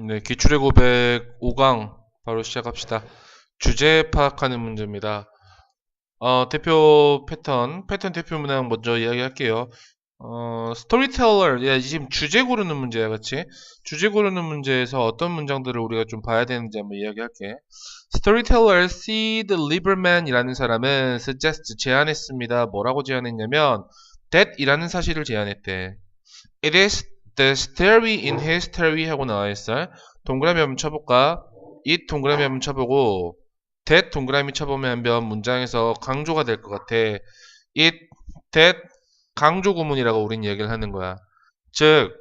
네, 기출의 고백 5강 바로 시작합시다. 주제 파악하는 문제입니다. 대표 패턴 대표 문항 먼저 이야기할게요. 스토리텔러, 야, 지금 주제 고르는 문제야, 그치? 주제 고르는 문제에서 어떤 문장들을 우리가 좀 봐야 되는지 한번 이야기할게. Storyteller C. the Lieberman이라는 사람은 suggest 제안했습니다. 뭐라고 제안했냐면 that이라는 사실을 제안했대. It is the story in history 하고 나와 있어요. 동그라미 한번 쳐볼까? it 동그라미 한번 쳐보고 that 동그라미 쳐보면 문장에서 강조가 될 것 같아. it, that 강조 구문이라고 우린 얘기를 하는 거야. 즉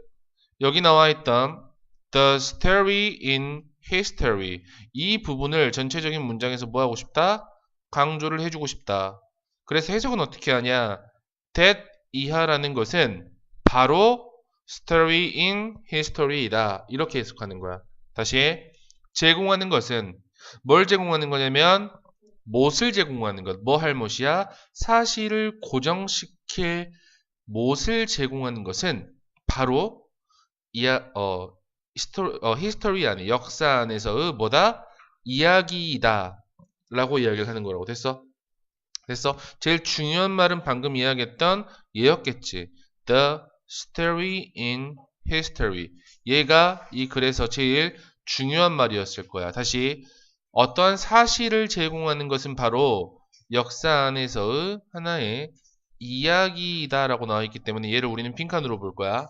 여기 나와 있던 the story in history 이 부분을 전체적인 문장에서 뭐 하고 싶다? 강조를 해주고 싶다. 그래서 해석은 어떻게 하냐? that 이하라는 것은 바로 story in history이다. 이렇게 해석하는 거야. 다시 제공하는 것은 뭘 제공하는 거냐면 못을 제공하는 것. 뭐 할 못이야? 사실을 고정시킬 못을 제공하는 것은 바로 history 안에 역사 안에서의 뭐다? 이야기이다. 라고 이야기를 하는 거라고. 됐어? 제일 중요한 말은 방금 이야기했던 얘였겠지. The story in history. 얘가 이 글에서 제일 중요한 말이었을 거야. 다시 어떠한 사실을 제공하는 것은 바로 역사 안에서의 하나의 이야기이다라고 나와 있기 때문에 얘를 우리는 빈칸으로 볼 거야.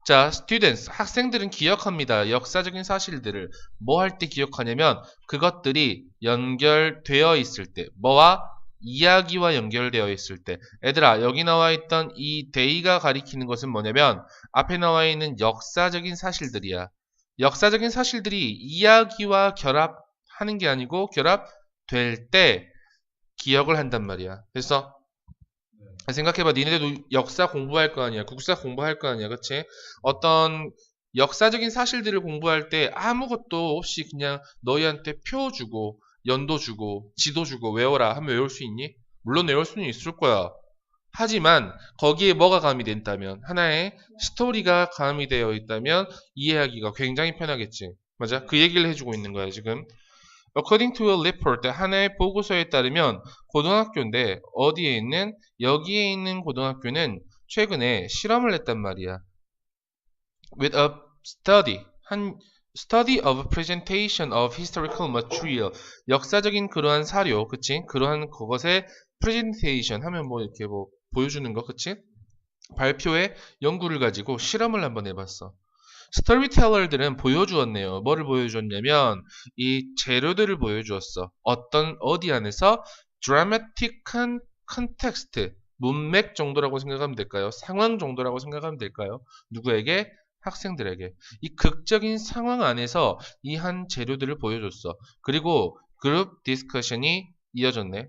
자, students, 학생들은 기억합니다. 역사적인 사실들을 뭐 할 때 기억하냐면 그것들이 연결되어 있을 때, 뭐와 이야기와 연결되어 있을 때. 얘들아, 여기 나와 있던 이 day가 가리키는 것은 뭐냐면 앞에 나와 있는 역사적인 사실들이야. 역사적인 사실들이 이야기와 결합하는 게 아니고 결합될 때 기억을 한단 말이야. 그래서 생각해봐. 니네도 역사 공부할 거 아니야. 국사 공부할 거 아니야. 그치? 어떤 역사적인 사실들을 공부할 때 아무것도 없이 그냥 너희한테 표 주고 연도 주고 지도 주고 외워라 하면 외울 수 있니? 물론 외울 수는 있을 거야. 하지만 거기에 뭐가 가미된다면 하나의 스토리가 가미되어 있다면 이해하기가 굉장히 편하겠지. 맞아? 그 얘기를 해주고 있는 거야 지금. According to a report, 하나의 보고서에 따르면 고등학교인데 어디에 있는 여기에 있는 고등학교는 최근에 실험을 했단 말이야. With a study, 한 study of presentation of historical material, 역사적인 그러한 사료, 그치? 그러한 그것의 presentation 하면 뭐 이렇게 뭐 보여주는 거, 그치? 발표의 연구를 가지고 실험을 한번 해봤어. 스토리텔러들은 보여주었네요. 뭐를 보여줬냐면 이 재료들을 보여주었어. 어디 안에서 드라마틱한 컨텍스트, 문맥 정도라고 생각하면 될까요? 상황 정도라고 생각하면 될까요? 누구에게? 학생들에게. 이 극적인 상황 안에서 이 한 재료들을 보여줬어. 그리고 그룹 디스커션이 이어졌네.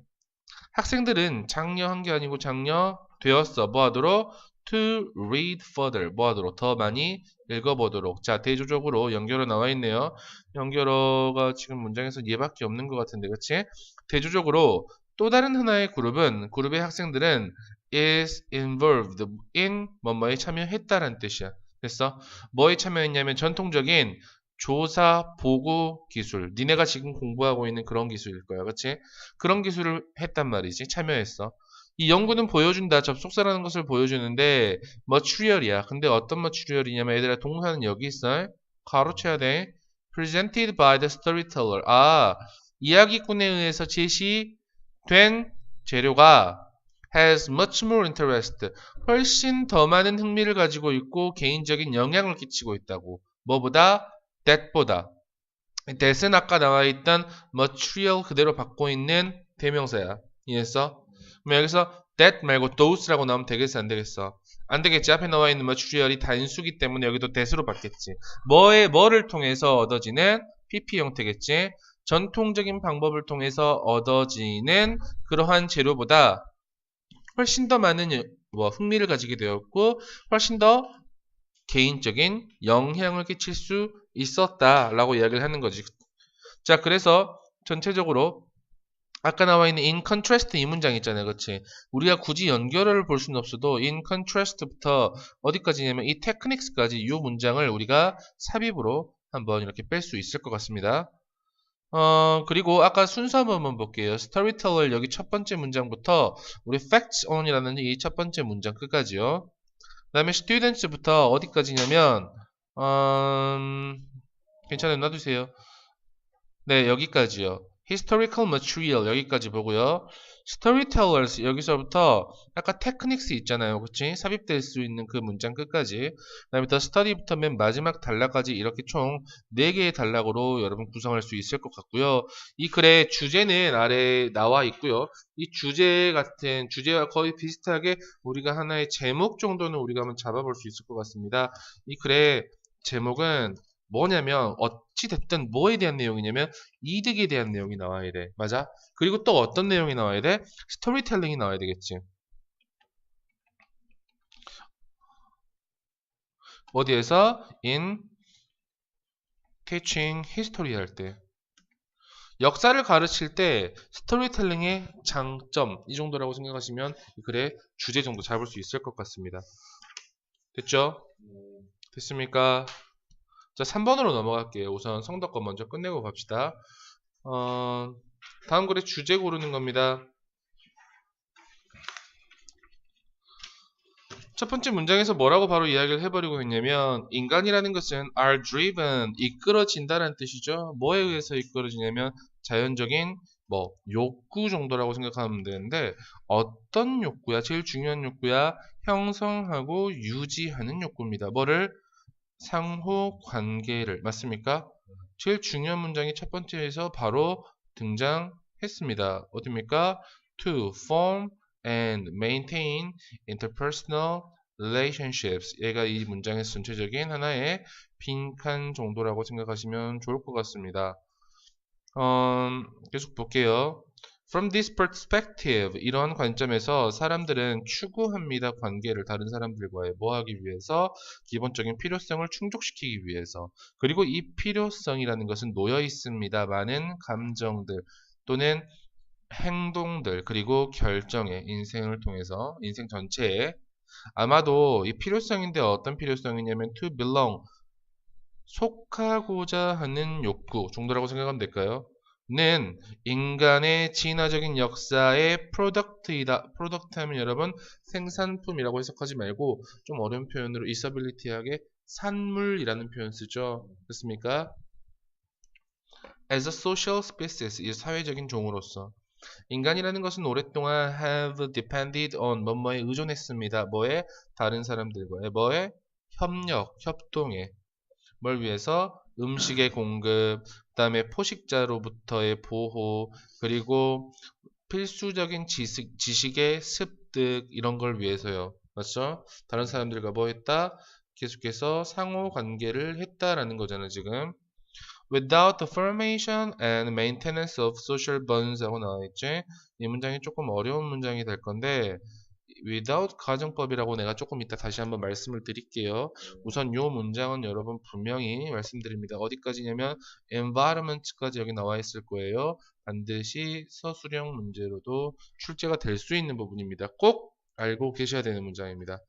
학생들은 장려한 게 아니고 장려되었어. 뭐 하도록? To read further. 뭐 하도록? 더 많이 읽어보도록. 자, 대조적으로 연결어 나와 있네요. 연결어가 지금 문장에서 얘밖에 없는 것 같은데, 그치? 대조적으로 또 다른 하나의 그룹의 학생들은 is involved in 뭐뭐에 참여했다라는 뜻이야. 됐어? 뭐에 참여했냐면 전통적인 조사, 보고 기술. 니네가 지금 공부하고 있는 그런 기술일 거야. 그치? 그런 기술을 했단 말이지. 참여했어. 이 연구는 보여준다. 접속사라는 것을 보여주는데 머추리얼이야. 근데 어떤 머추리얼이냐면 얘들아 동사는 여기 있어. 가로쳐야 돼. presented by the storyteller. 이야기꾼에 의해서 제시된 재료가 has much more interest. 훨씬 더 많은 흥미를 가지고 있고 개인적인 영향을 끼치고 있다고. 뭐보다? that보다. that은 아까 나와 있던 material 그대로 받고 있는 대명사야. 이해했어? 그럼 여기서 that 말고 those라고 나오면 되겠어, 안 되겠어? 안 되겠지. 앞에 나와 있는 material이 단수기 때문에 여기도 that으로 받겠지. 뭐를 통해서 얻어지는 PP 형태겠지. 전통적인 방법을 통해서 얻어지는 그러한 재료보다 훨씬 더 많은 흥미를 가지게 되었고 훨씬 더 개인적인 영향을 끼칠 수 있었다라고 이야기를 하는 거지. 자, 그래서 전체적으로 아까 나와 있는 in contrast 이 문장 있잖아요. 그렇지? 우리가 굳이 연결을 볼 수는 없어도 in contrast부터 어디까지냐면 이 techniques까지 이 문장을 우리가 삽입으로 한번 이렇게 뺄 수 있을 것 같습니다. 그리고 아까 순서 한번 볼게요. storyteller 여기 첫 번째 문장부터 우리 facts on이라는 이 첫 번째 문장 끝까지요. 그 다음에 students부터 어디까지냐면 괜찮아요. 놔두세요. 네, 여기까지요. historical material 여기까지 보고요. storytellers 여기서부터 아까 techniques 있잖아요. 그치? 삽입될 수 있는 그 문장 끝까지. 그 다음에 the study부터 맨 마지막 단락까지 이렇게 총 4개의 단락으로 여러분 구성할 수 있을 것 같고요. 이 글의 주제는 아래에 나와 있고요. 이 주제 같은 주제와 거의 비슷하게 우리가 하나의 제목 정도는 우리가 한번 잡아볼 수 있을 것 같습니다. 이 글의 제목은 뭐냐면 어찌됐든 뭐에 대한 내용이냐면 이득에 대한 내용이 나와야 돼. 맞아? 그리고 또 어떤 내용이 나와야 돼? 스토리텔링이 나와야 되겠지. 어디에서? In teaching history 할 때. 역사를 가르칠 때 스토리텔링의 장점 이 정도라고 생각하시면 이 글의 주제 정도 잡을 수 있을 것 같습니다. 됐죠? 됐습니까? 자, 3번으로 넘어갈게요. 우선 성덕거 먼저 끝내고 갑시다. 다음 글의 주제 고르는 겁니다. 첫 번째 문장에서 뭐라고 바로 이야기를 해버리고 있냐면 인간이라는 것은 are driven, 이끌어진다는 뜻이죠. 뭐에 의해서 이끌어지냐면 자연적인 뭐 욕구 정도라고 생각하면 되는데 어떤 욕구야? 제일 중요한 욕구야. 형성하고 유지하는 욕구입니다. 뭐를? 상호 관계를. 맞습니까? 제일 중요한 문장이 첫 번째에서 바로 등장했습니다. 어디입니까? To form and maintain interpersonal relationships. 얘가 이 문장의 전체적인 하나의 빈칸 정도라고 생각하시면 좋을 것 같습니다. 계속 볼게요. From this perspective, 이런 관점에서 사람들은 추구합니다. 관계를 다른 사람들과의 뭐 하기 위해서? 기본적인 필요성을 충족시키기 위해서. 그리고 이 필요성이라는 것은 놓여 있습니다. 많은 감정들 또는 행동들 그리고 결정의 인생을 통해서 인생 전체에 아마도 이 필요성인데 어떤 필요성이냐면 to belong 속하고자 하는 욕구 정도라고 생각하면 될까요? 는 인간의 진화적인 역사의 프로덕트이다. 프로덕트 하면 여러분 생산품이라고 해석하지 말고 좀 어려운 표현으로 usability하게 산물이라는 표현 쓰죠. 그렇습니까? As a social species, 이 사회적인 종으로서 인간이라는 것은 오랫동안 have depended on 뭐뭐에 의존했습니다. 뭐에? 다른 사람들과의 뭐에? 협력, 협동에 뭘 위해서? 음식의 공급, 그 다음에 포식자로부터의 보호, 그리고 필수적인 지식의 습득 이런 걸 위해서요. 맞죠? 다른 사람들과 뭐 했다? 계속해서 상호 관계를 했다라는 거잖아요, 지금. Without the formation and maintenance of social bonds 하고 나와있지? 이 문장이 조금 어려운 문장이 될 건데 without 가정법이라고 내가 조금 이따 다시 한번 말씀을 드릴게요. 우선 이 문장은 여러분 분명히 말씀드립니다. 어디까지냐면 environment까지 여기 나와 있을 거예요. 반드시 서술형 문제로도 출제가 될 수 있는 부분입니다. 꼭 알고 계셔야 되는 문장입니다.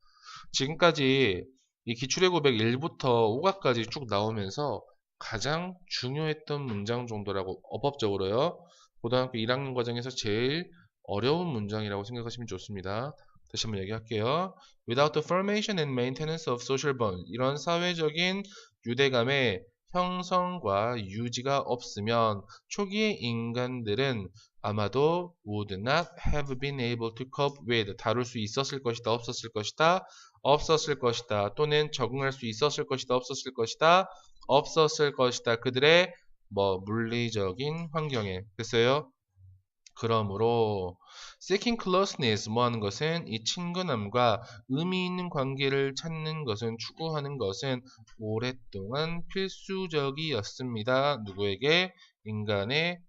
지금까지 이 기출의 고백 1부터 5가까지 쭉 나오면서 가장 중요했던 문장 정도라고 어법적으로요. 고등학교 1학년 과정에서 제일 어려운 문장이라고 생각하시면 좋습니다. 다시 한번 얘기할게요. Without the formation and maintenance of social bonds, 이런 사회적인 유대감의 형성과 유지가 없으면 초기의 인간들은 아마도 would not have been able to cope with, 다룰 수 있었을 것이다, 없었을 것이다, 없었을 것이다, 또는 적응할 수 있었을 것이다, 없었을 것이다, 없었을 것이다. 그들의 물리적인 환경에. 됐어요? 그러므로 seeking closeness 뭐 하는 것은 이 친근함과 의미 있는 관계를 찾는 것은 추구하는 것은 오랫동안 필수적이었습니다. 누구에게? 인간의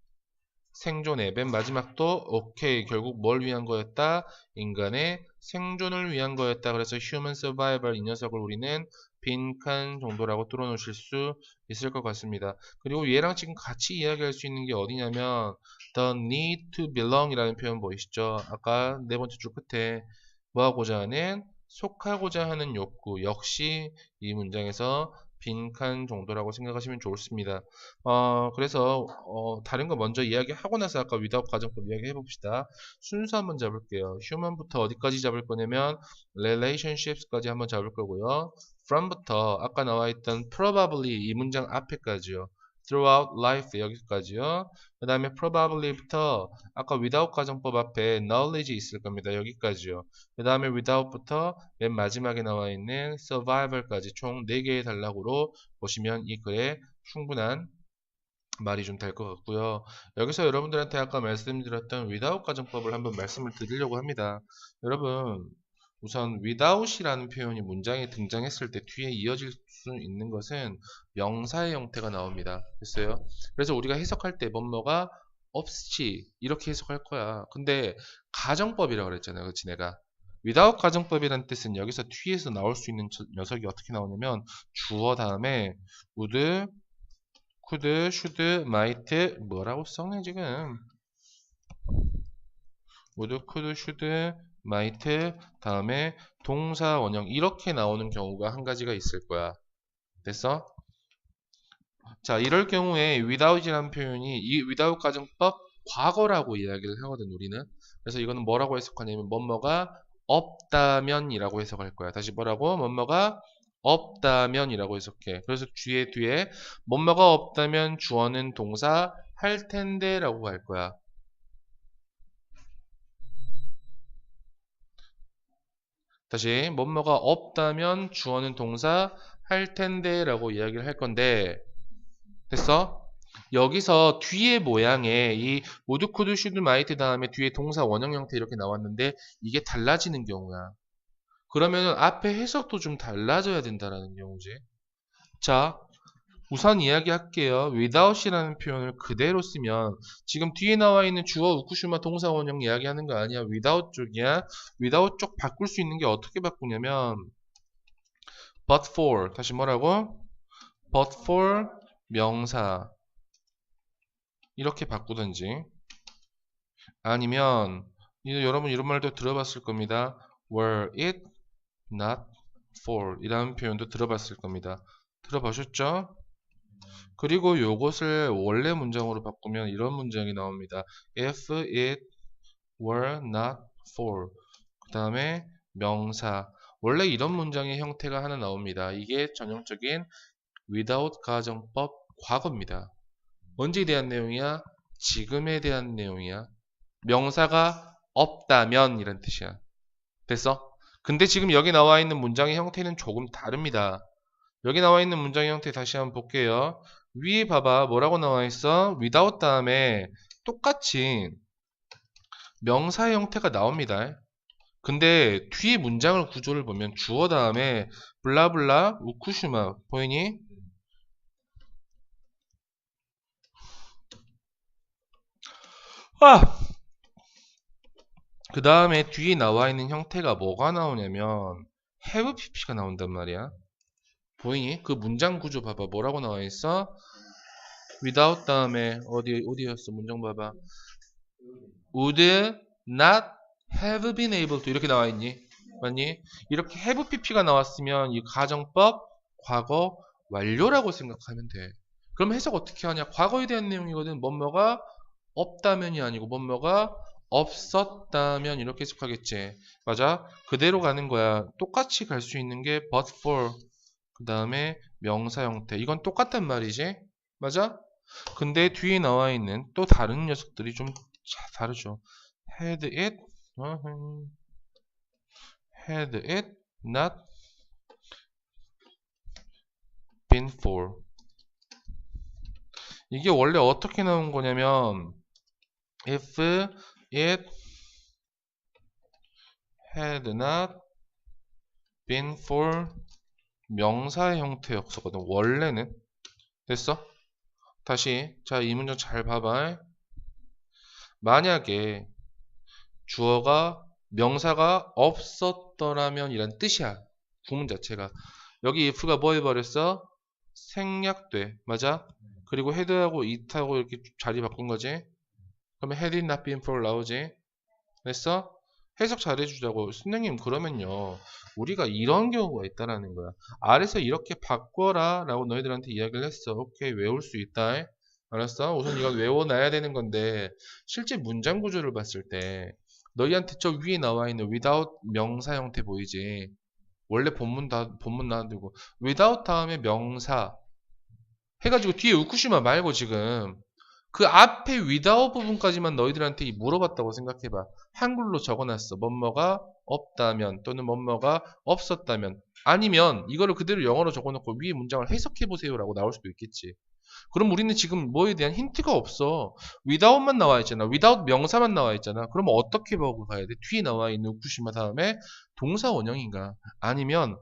생존에. 맨 마지막도 오케이 결국 뭘 위한 거였다? 인간의 생존을 위한 거였다. 그래서 human survival 이 녀석을 우리는 빈칸 정도라고 뚫어놓으실 수 있을 것 같습니다. 그리고 얘랑 지금 같이 이야기할 수 있는 게 어디냐면 the need to belong 이라는 표현 보이시죠? 아까 네 번째 줄 끝에 뭐하고자 하는 속하고자 하는 욕구 역시 이 문장에서 빈칸 정도라고 생각하시면 좋습니다. 그래서 다른 거 먼저 이야기하고 나서 아까 without 가정법 이야기 해봅시다. 순서 한번 잡을게요. human부터 어디까지 잡을 거냐면 relationships까지 한번 잡을 거고요. from부터 아까 나와 있던 probably 이 문장 앞에까지요. throughout life 여기까지요. 그 다음에 probably부터 아까 without 가정법 앞에 knowledge 있을 겁니다. 여기까지요. 그 다음에 without부터 맨 마지막에 나와 있는 survival까지 총 4개의 단락으로 보시면 이 글에 충분한 말이 좀 될 것 같고요. 여기서 여러분들한테 아까 말씀드렸던 without 가정법을 한번 말씀을 드리려고 합니다. 여러분 우선 without이라는 표현이 문장에 등장했을 때 뒤에 이어질 수 있는 것은 명사의 형태가 나옵니다. 됐어요? 그래서 우리가 해석할 때 뭐뭐가 없이 이렇게 해석할 거야. 근데 가정법이라고 그랬잖아요. 그렇지 내가. without 가정법이라는 뜻은 여기서 뒤에서 나올 수 있는 녀석이 어떻게 나오냐면 주어 다음에 would, could, should, might 뭐라고 썼네 지금. would, could, should, might 다음에 동사 원형 이렇게 나오는 경우가 한 가지가 있을 거야. 됐어? 자, 이럴 경우에 without이라는 표현이 이 without 가정법 과거라고 이야기를 하거든 우리는. 그래서 이거는 뭐라고 해석하냐면 뭐뭐가 없다면 이라고 해석할 거야. 다시 뭐라고? 뭐뭐가 없다면 이라고 해석해. 그래서 뒤에 뭐뭐가 없다면 주어는 동사 할 텐데 라고 할 거야. 다시 뭐뭐가 없다면 주어는 동사 할 텐데 라고 이야기를 할 건데 됐어? 여기서 뒤에 모양에 이 would, could, should, might 다음에 뒤에 동사 원형 형태 이렇게 나왔는데 이게 달라지는 경우야. 그러면 앞에 해석도 좀 달라져야 된다라는 경우지. 자, 우선 이야기할게요. without이라는 표현을 그대로 쓰면 지금 뒤에 나와 있는 주어, 우쿠슈마 동사 원형 이야기하는 거 아니야. without 쪽이야. without 쪽 바꿀 수 있는 게 어떻게 바꾸냐면 but for 다시 뭐라고? but for 명사 이렇게 바꾸든지 아니면 여러분 이런 말도 들어봤을 겁니다. were it not for 이라는 표현도 들어봤을 겁니다. 들어보셨죠? 그리고 요것을 원래 문장으로 바꾸면 이런 문장이 나옵니다. if it were not for 그 다음에 명사 원래 이런 문장의 형태가 하나 나옵니다. 이게 전형적인 without 가정법 과거입니다. 언제에 대한 내용이야? 지금에 대한 내용이야. 명사가 없다면 이란 뜻이야. 됐어? 근데 지금 여기 나와 있는 문장의 형태는 조금 다릅니다. 여기 나와 있는 문장의 형태 다시 한번 볼게요. 위에 봐봐. 뭐라고 나와 있어? without 다음에 똑같이 명사의 형태가 나옵니다. 근데 뒤에 문장을 구조를 보면 주어 다음에 블라블라 우쿠슈마 보이니? 그 다음에 뒤에 나와 있는 형태가 뭐가 나오냐면 have pp가 나온단 말이야. 보이니? 그 문장 구조 봐봐. 뭐라고 나와 있어? without 다음에 어디였어? 문장 봐봐. would not have been able to 이렇게 나와 있니? 맞니? 이렇게 have pp가 나왔으면 이 가정법 과거 완료라고 생각하면 돼. 그럼 해석 어떻게 하냐? 과거에 대한 내용이거든. 뭐뭐가 없다면이 아니고 뭐뭐가 없었다면 이렇게 해석하겠지. 맞아? 그대로 가는 거야. 똑같이 갈 수 있는 게 but for 그 다음에 명사 형태. 이건 똑같단 말이지. 맞아? 근데 뒤에 나와 있는 또 다른 녀석들이 좀 다르죠. had it not been for 이게 원래 어떻게 나온 거냐면 if it had not been for 명사의 형태였었거든. 원래는. 됐어? 다시 자, 이 문장 잘 봐봐. 만약에 주어가 명사가 없었더라면 이란 뜻이야. 구문 자체가. 여기 if가 뭐 해버렸어? 생략돼. 맞아? 그리고 had하고 it하고 이렇게 자리 바꾼 거지. 그러면 had it not been for 나오지. 됐어? 해석 잘해주자고. 선생님 그러면요 우리가 이런 경우가 있다라는 거야. 아래서 이렇게 바꿔라 라고 너희들한테 이야기를 했어. 오케이 외울 수 있다. 알았어? 우선 이건 외워놔야 되는 건데 실제 문장 구조를 봤을 때 너희한테 저 위에 나와 있는 without 명사 형태 보이지? 원래 본문 놔두고 without 다음에 명사 해가지고 뒤에 우쿠시마 말고 지금 그 앞에 without 부분까지만 너희들한테 물어봤다고 생각해봐. 한글로 적어놨어. 뭐뭐가 없다면 또는 뭐뭐가 없었다면 아니면 이거를 그대로 영어로 적어놓고 위에 문장을 해석해보세요 라고 나올 수도 있겠지. 그럼 우리는 지금 뭐에 대한 힌트가 없어. without만 나와 있잖아. without 명사만 나와 있잖아. 그러면 어떻게 보고 가야 돼? 뒤에 나와 있는 우쿠시마 다음에 동사 원형인가 아니면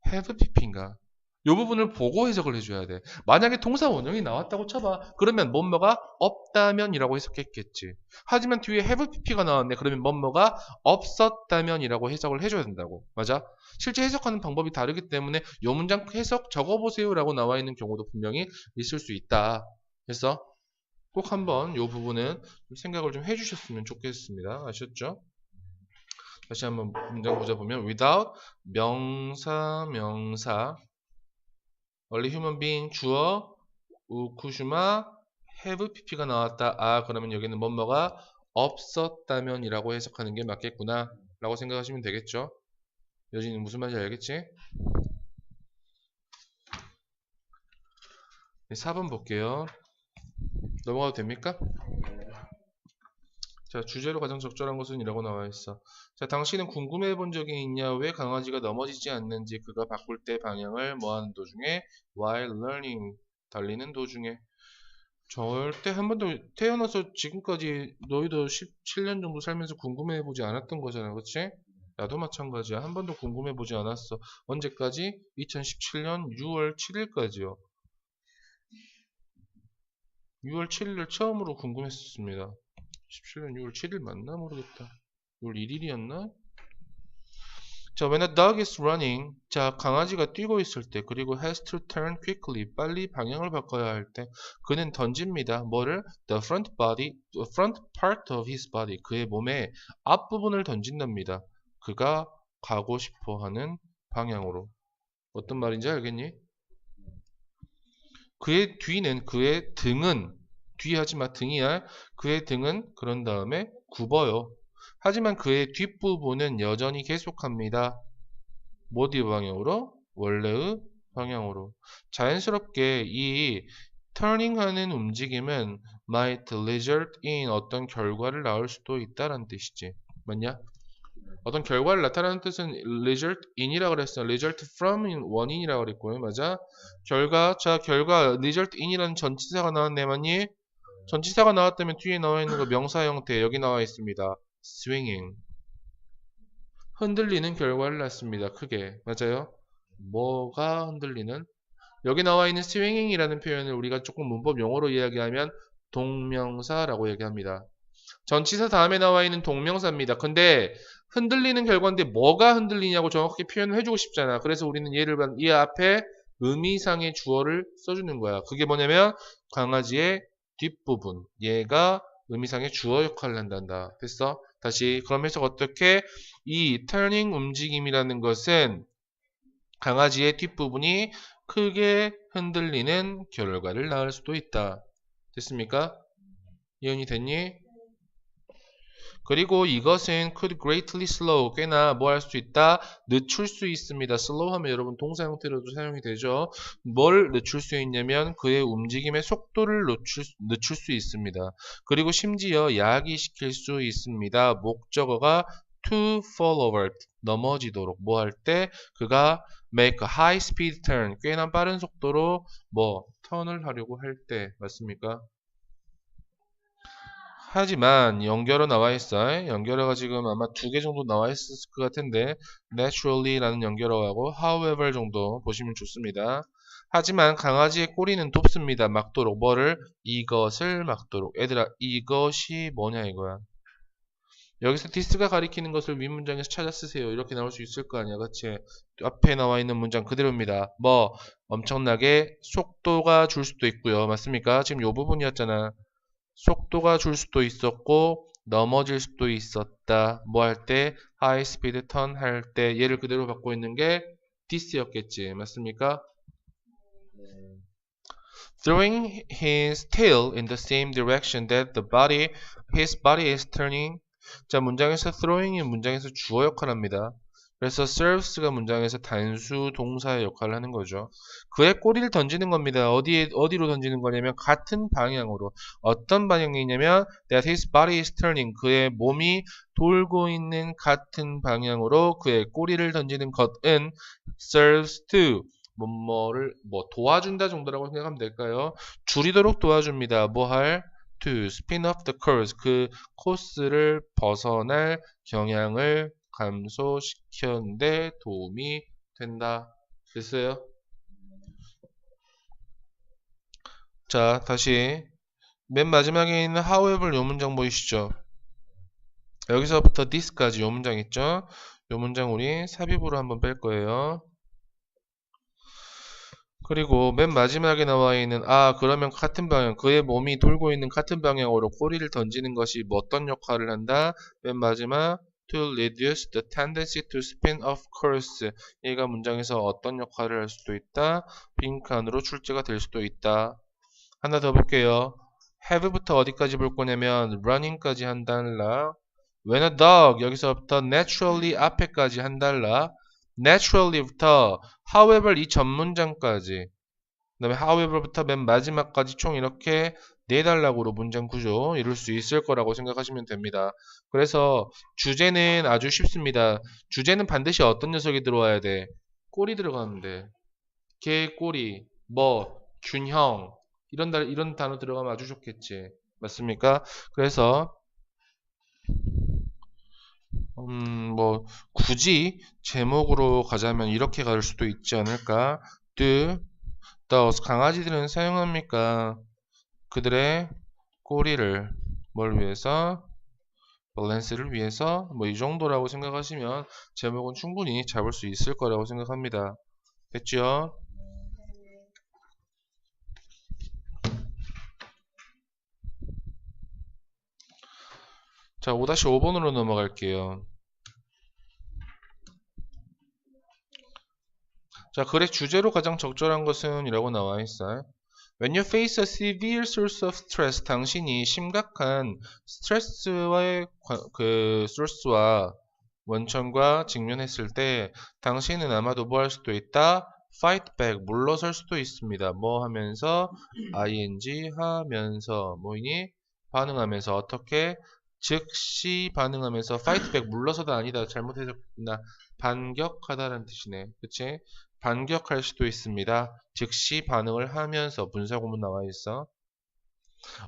have pp인가 이 부분을 보고 해석을 해줘야 돼. 만약에 동사 원형이 나왔다고 쳐봐. 그러면 뭐뭐가 없다면 이라고 해석했겠지. 하지만 뒤에 have pp가 나왔네. 그러면 뭐뭐가 없었다면 이라고 해석을 해줘야 된다고. 맞아? 실제 해석하는 방법이 다르기 때문에 이 문장 해석 적어보세요 라고 나와 있는 경우도 분명히 있을 수 있다. 그래서 꼭 한번 이 부분은 생각을 좀 해주셨으면 좋겠습니다. 아셨죠? 다시 한번 문장 보자 보면 without 명사 원래 human being 주어 우쿠슈마 have pp가 나왔다. 아 그러면 여기는 뭐뭐가 없었다면 이라고 해석하는 게 맞겠구나 라고 생각하시면 되겠죠. 여진이 무슨 말인지 알겠지? 4번 볼게요. 넘어가도 됩니까? 자, 주제로 가장 적절한 것은 이라고 나와 있어. 자, 당신은 궁금해 본 적이 있냐? 왜 강아지가 넘어지지 않는지 그가 바꿀 때 방향을 뭐 하는 도중에? while learning. 달리는 도중에. 절대 한 번도 태어나서 지금까지 너희도 17년 정도 살면서 궁금해 보지 않았던 거잖아. 그치? 나도 마찬가지야. 한 번도 궁금해 보지 않았어. 언제까지? 2017년 6월 7일까지요. 6월 7일을 처음으로 궁금했었습니다. 17년 6월 7일 맞나 모르겠다. 6월 1일이었나? 자, when a dog is running, 자, 강아지가 뛰고 있을 때, 그리고 has to turn quickly, 빨리 방향을 바꿔야 할 때, 그는 던집니다. 뭐를? The front part of his body, 그의 몸의 앞부분을 던진답니다. 그가 가고 싶어 하는 방향으로. 어떤 말인지 알겠니? 그의 등은, 뒤 하지마 등이야. 그의 등은 그런 다음에 굽어요. 하지만 그의 뒷부분은 여전히 계속합니다. 어디 방향으로? 원래의 방향으로. 자연스럽게 이 turning 하는 움직임은 might result in 어떤 결과를 낳을 수도 있다는 뜻이지. 맞냐? 어떤 결과를 나타내는 뜻은 result in이라고 그랬어. result from 원인이라고 그랬고요. 맞아? 결과, result in이라는 전치사가 나왔네. 맞니? 전치사가 나왔다면 뒤에 나와 있는 거 명사 형태 여기 나와 있습니다. swinging. 흔들리는 결과를 낳습니다. 크게. 맞아요? 뭐가 흔들리는? 여기 나와 있는 swinging이라는 표현을 우리가 조금 문법 용어로 이야기하면 동명사라고 얘기합니다. 전치사 다음에 나와 있는 동명사입니다. 근데 흔들리는 결과인데 뭐가 흔들리냐고 정확하게 표현을 해주고 싶잖아. 그래서 우리는 이 앞에 의미상의 주어를 써주는 거야. 그게 뭐냐면 강아지의 뒷부분. 얘가 의미상의 주어 역할을 한단다. 됐어? 다시 그럼 해석 어떻게? 이 turning 움직임이라는 것은 강아지의 뒷부분이 크게 흔들리는 결과를 낳을 수도 있다. 됐습니까? 이해이 됐니? 그리고 이것은 could greatly slow, 꽤나 뭐 할 수 있다? 늦출 수 있습니다. slow 하면 여러분 동사 형태로도 사용이 되죠. 뭘 늦출 수 있냐면 그의 움직임의 속도를 늦출 수 있습니다. 그리고 심지어 야기시킬 수 있습니다. 목적어가 to fall over, 넘어지도록 뭐 할 때? 그가 make a high speed turn, 꽤나 빠른 속도로 뭐 턴을 하려고 할 때 맞습니까? 하지만 연결어 나와 있어. 연결어가 지금 아마 2개 정도 나와 있을 것 같은데 naturally라는 연결어하고 however 정도 보시면 좋습니다. 하지만 강아지의 꼬리는 돕습니다. 막도록 뭐를? 이것을 막도록. 얘들아 이것이 뭐냐 이거야. 여기서 this가 가리키는 것을 윗 문장에서 찾아 쓰세요. 이렇게 나올 수 있을 거 아니야. 그치? 앞에 나와 있는 문장 그대로입니다. 뭐 엄청나게 속도가 줄 수도 있고요. 맞습니까? 지금 요 부분이었잖아. 속도가 줄 수도 있었고 넘어질 수도 있었다. 뭐 할 때? high speed turn 할 때 얘를 그대로 받고 있는 게 this였겠지. 맞습니까? Throwing his tail in the same direction that his body is turning. 자, 문장에서 throwing이 문장에서 주어 역할을 합니다. 그래서 serves가 문장에서 단수 동사의 역할을 하는 거죠. 그의 꼬리를 던지는 겁니다. 어디로 던지는 거냐면 같은 방향으로. 어떤 방향이냐면 that his body is turning. 그의 몸이 돌고 있는 같은 방향으로 그의 꼬리를 던지는 것은 serves to 뭐를 도와준다 정도라고 생각하면 될까요? 줄이도록 도와줍니다. 뭐 할? To spin off the course. 그 코스를 벗어날 경향을 감소시키는데 도움이 된다. 됐어요? 자, 다시 맨 마지막에 있는 however 요 문장 보이시죠? 여기서부터 this까지 요 문장 있죠? 요 문장 우리 삽입으로 한번 뺄 거예요. 그리고 맨 마지막에 나와 있는 그러면 같은 방향 그의 몸이 돌고 있는 같은 방향으로 꼬리를 던지는 것이 뭐 어떤 역할을 한다? 맨 마지막 to reduce the tendency to spin off course 얘가 문장에서 어떤 역할을 할 수도 있다? 빈칸으로 출제가 될 수도 있다. 하나 더 볼게요. have부터 어디까지 볼 거냐면 running까지 한 달러. when a dog 여기서부터 naturally 앞에까지 한 달러. naturally부터 however 이 전 문장까지 그 다음에 however부터 맨 마지막까지 총 이렇게 4단락으로 문장 구조 이룰 수 있을 거라고 생각하시면 됩니다. 그래서 주제는 아주 쉽습니다. 주제는 반드시 어떤 녀석이 들어와야 돼? 꼬리 들어가면 돼. 개, 꼬리, 뭐, 균형 이런 단어 들어가면 아주 좋겠지. 맞습니까? 그래서 뭐 굳이 제목으로 가자면 이렇게 갈 수도 있지 않을까? do, does 강아지들은 사용합니까? 그들의 꼬리를 뭘 위해서? 밸런스를 위해서 뭐 이 정도라고 생각하시면 제목은 충분히 잡을 수 있을 거라고 생각합니다. 됐죠? 자, 5-5번으로 넘어갈게요. 자, 글의 주제로 가장 적절한 것은 이라고 나와 있어요. When you face a severe source of stress, 당신이 심각한 스트레스와의 소스와 원천과 직면했을 때 당신은 아마도 뭐 할 수도 있다? fight back, 물러설 수도 있습니다. 뭐 하면서? ing 하면서 뭐니? 반응하면서 어떻게? 즉시 반응하면서 fight back, 물러서다 아니다. 잘못해석나 반격하다라는 뜻이네. 그치? 반격할 수도 있습니다. 즉시 반응을 하면서 분사구문 나와 있어.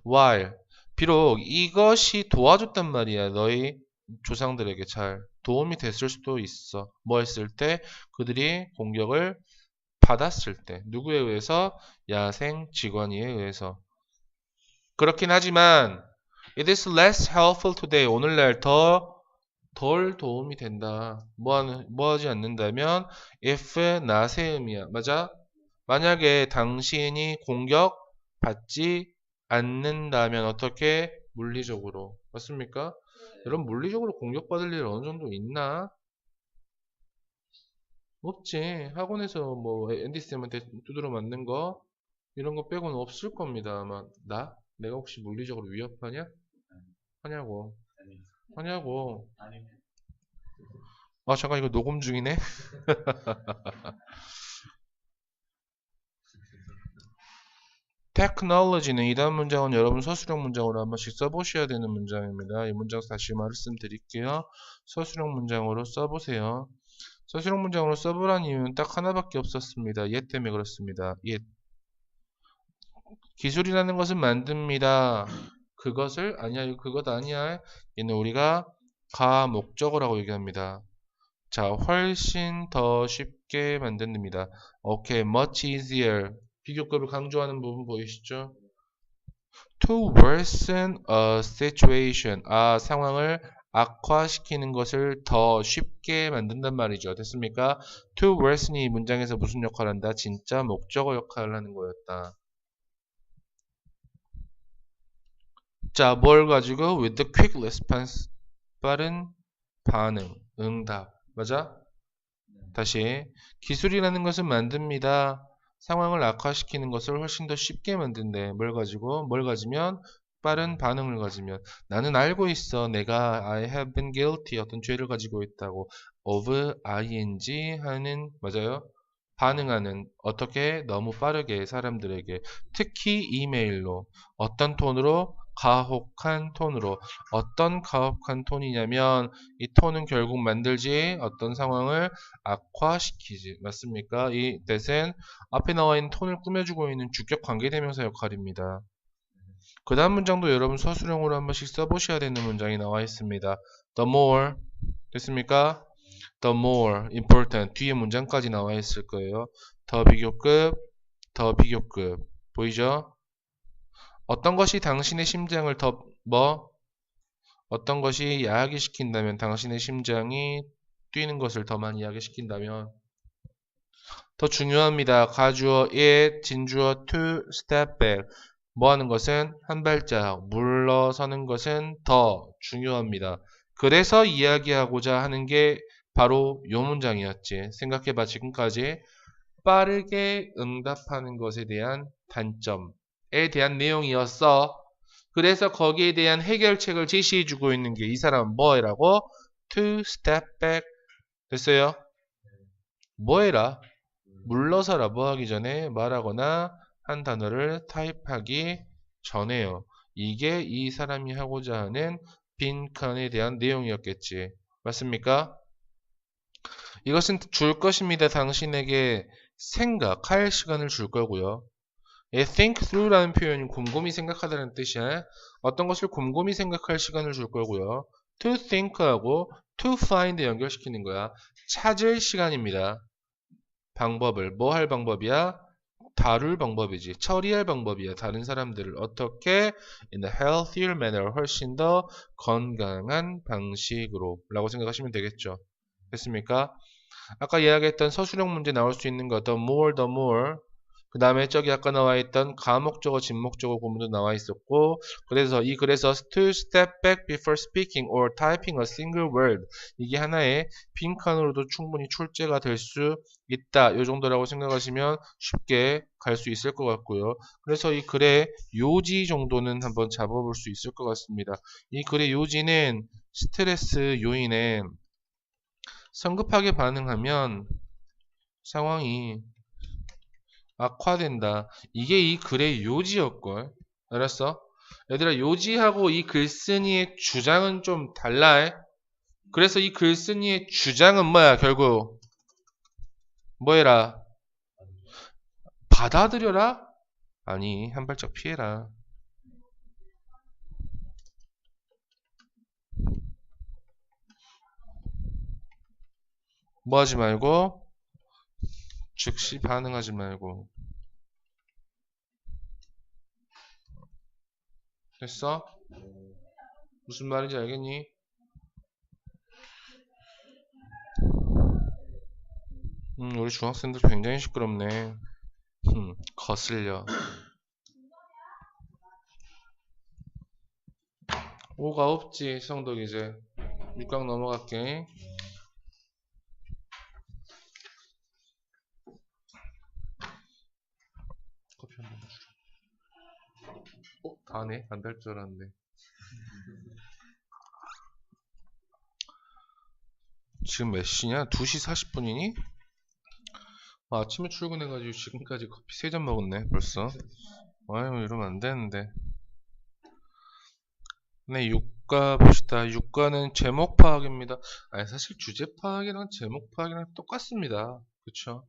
while 비록 이것이 도와줬단 말이야. 너희 조상들에게 잘 도움이 됐을 수도 있어. 뭐 했을 때? 그들이 공격을 받았을 때. 누구에 의해서? 야생 직원이에 의해서. 그렇긴 하지만 it is less helpful today. 오늘날 덜 도움이 된다. 뭐 하지 않는다면 if not의 의미야. 맞아? 만약에 당신이 공격받지 않는다면 어떻게? 물리적으로. 맞습니까? 여러분 물리적으로 공격받을 일 어느 정도 있나? 없지. 학원에서 뭐 앤디쌤한테 두드러 맞는 거 이런 거 빼고는 없을 겁니다. 아마 내가 혹시 물리적으로 위협하냐? 하냐고. 하냐고. 잠깐 이거 녹음 중이네. 테크놀로지는 이 다음 문장은 여러분 서술형 문장으로 한 번씩 써보셔야 되는 문장입니다. 이 문장 다시 말씀드릴게요. 서술형 문장으로 써보세요. 서술형 문장으로 써보란 이유는 딱 하나밖에 없었습니다. 얘 때문에 그렇습니다. 얘. 기술이라는 것은 만듭니다. 그것을 아니야. 그것 아니야. 얘는 우리가 가목적어라고 얘기합니다. 자, 훨씬 더 쉽게 만듭니다. 오케이, much easier. 비교급을 강조하는 부분 보이시죠? To worsen a situation. 상황을 악화시키는 것을 더 쉽게 만든단 말이죠. 됐습니까? to worsen이 이 문장에서 무슨 역할을 한다? 진짜 목적어 역할을 하는 거였다. 자, 뭘 가지고? with the quick response. 빠른 반응, 응답. 맞아? 다시. 기술이라는 것은 만듭니다. 상황을 악화시키는 것을 훨씬 더 쉽게 만든대. 뭘 가지고? 뭘 가지면? 빠른 반응을 가지면. 나는 알고 있어. 내가 I have been guilty. 어떤 죄를 가지고 있다고. of ing 하는, 맞아요? 반응하는. 어떻게? 너무 빠르게 사람들에게. 특히 이메일로. 어떤 톤으로? 가혹한 톤으로. 어떤 가혹한 톤이냐면 이 톤은 결국 만들지 어떤 상황을 악화시키지. 맞습니까? 이 that은 앞에 나와 있는 톤을 꾸며주고 있는 주격 관계대명사 역할입니다. 그 다음 문장도 여러분 서술형으로 한 번씩 써보셔야 되는 문장이 나와 있습니다. The more 됐습니까? The more important 뒤에 문장까지 나와 있을 거예요. 더 비교급, 더 비교급 보이죠? 어떤 것이 당신의 심장을 더 어떤 것이 야하게 시킨다면 당신의 심장이 뛰는 것을 더 많이 야하게 시킨다면 더 중요합니다. 가주어 it, 진주어 to, step back. 뭐 하는 것은 한 발짝 물러서는 것은 더 중요합니다. 그래서 이야기하고자 하는 게 바로 요 문장이었지. 생각해봐 지금까지 빠르게 응답하는 것에 대한 단점에 대한 내용이었어. 그래서 거기에 대한 해결책을 제시해주고 있는 게 이 사람은 뭐해라고? To step back. 됐어요? 뭐해라? 물러서라. 뭐 하기 전에 말하거나 한 단어를 타입하기 전에요. 이게 이 사람이 하고자 하는 빈칸에 대한 내용이었겠지. 맞습니까? 이것은 줄 것입니다. 당신에게 생각할 시간을 줄 거고요. think through라는 표현이 곰곰이 생각하다는 뜻이야. 어떤 것을 곰곰이 생각할 시간을 줄 거고요. to think하고 to find 연결시키는 거야. 찾을 시간입니다. 방법을 뭐 할 방법이야? 다룰 방법이지. 처리할 방법이야. 다른 사람들을 어떻게 in a healthier manner 훨씬 더 건강한 방식으로 라고 생각하시면 되겠죠. 됐습니까? 아까 이야기했던 서술형 문제 나올 수 있는 거 the more 그 다음에 저기 아까 나와 있던 가목적어 진목적어 구문도 나와 있었고 그래서 to step back before speaking or typing a single word 이게 하나의 빈칸으로도 충분히 출제가 될 수 있다. 요 정도라고 생각하시면 쉽게 갈 수 있을 것 같고요. 그래서 이 글의 요지 정도는 한번 잡아볼 수 있을 것 같습니다. 이 글의 요지는 스트레스 요인에 성급하게 반응하면 상황이 악화된다. 이게 이 글의 요지였걸. 알았어? 얘들아 요지하고 이 글쓴이의 주장은 좀 달라. 그래서 이 글쓴이의 주장은 뭐야 결국 뭐해라? 받아들여라? 아니 한 발짝 피해라. 뭐 하지 말고 즉시 반응하지 말고. 됐어? 무슨 말인지 알겠니? 우리 중학생들 굉장히 시끄럽네. 거슬려. 5가 없지 성덕 이제 6강 넘어갈게. 커피 한번 주라. 다네? 안 달 줄 알았는데. 지금 몇 시냐? 2시 40분이니? 아침에 출근해가지고 지금까지 커피 3잔 먹었네 벌써. 아유 이러면 안 되는데. 네, 육가 봅시다. 육가는 제목 파악입니다. 아니 사실 주제 파악이랑 제목 파악이랑 똑같습니다. 그쵸?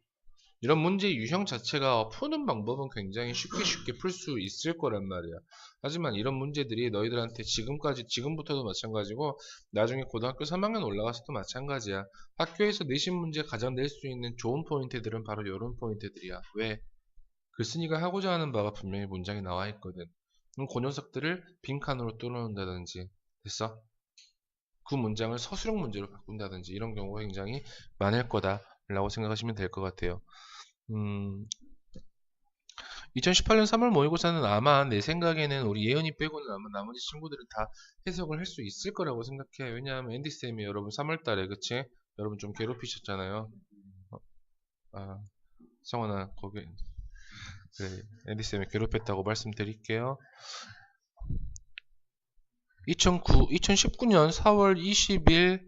이런 문제 유형 자체가 푸는 방법은 굉장히 쉽게 풀 수 있을 거란 말이야. 하지만 이런 문제들이 너희들한테 지금부터도 마찬가지고 나중에 고등학교 3학년 올라가서도 마찬가지야. 학교에서 내신 문제 가장 낼 수 있는 좋은 포인트들은 바로 이런 포인트들이야. 왜? 글쓴이가 하고자 하는 바가 분명히 문장에 나와 있거든. 그럼 그 녀석들을 빈칸으로 뚫어놓는다든지. 됐어? 그 문장을 서술형 문제로 바꾼다든지 이런 경우가 굉장히 많을 거다라고 생각하시면 될 것 같아요. 2018년 3월 모의고사는 아마 내 생각에는 우리 예은이 빼고는 아마 나머지 친구들은 다 해석을 할 수 있을 거라고 생각해. 왜냐하면 앤디쌤이 여러분 3월달에 그치? 여러분 좀 괴롭히셨잖아요. 아, 성원아 거기 그래, 앤디쌤이 괴롭혔다고 말씀드릴게요. 2019년 4월 20일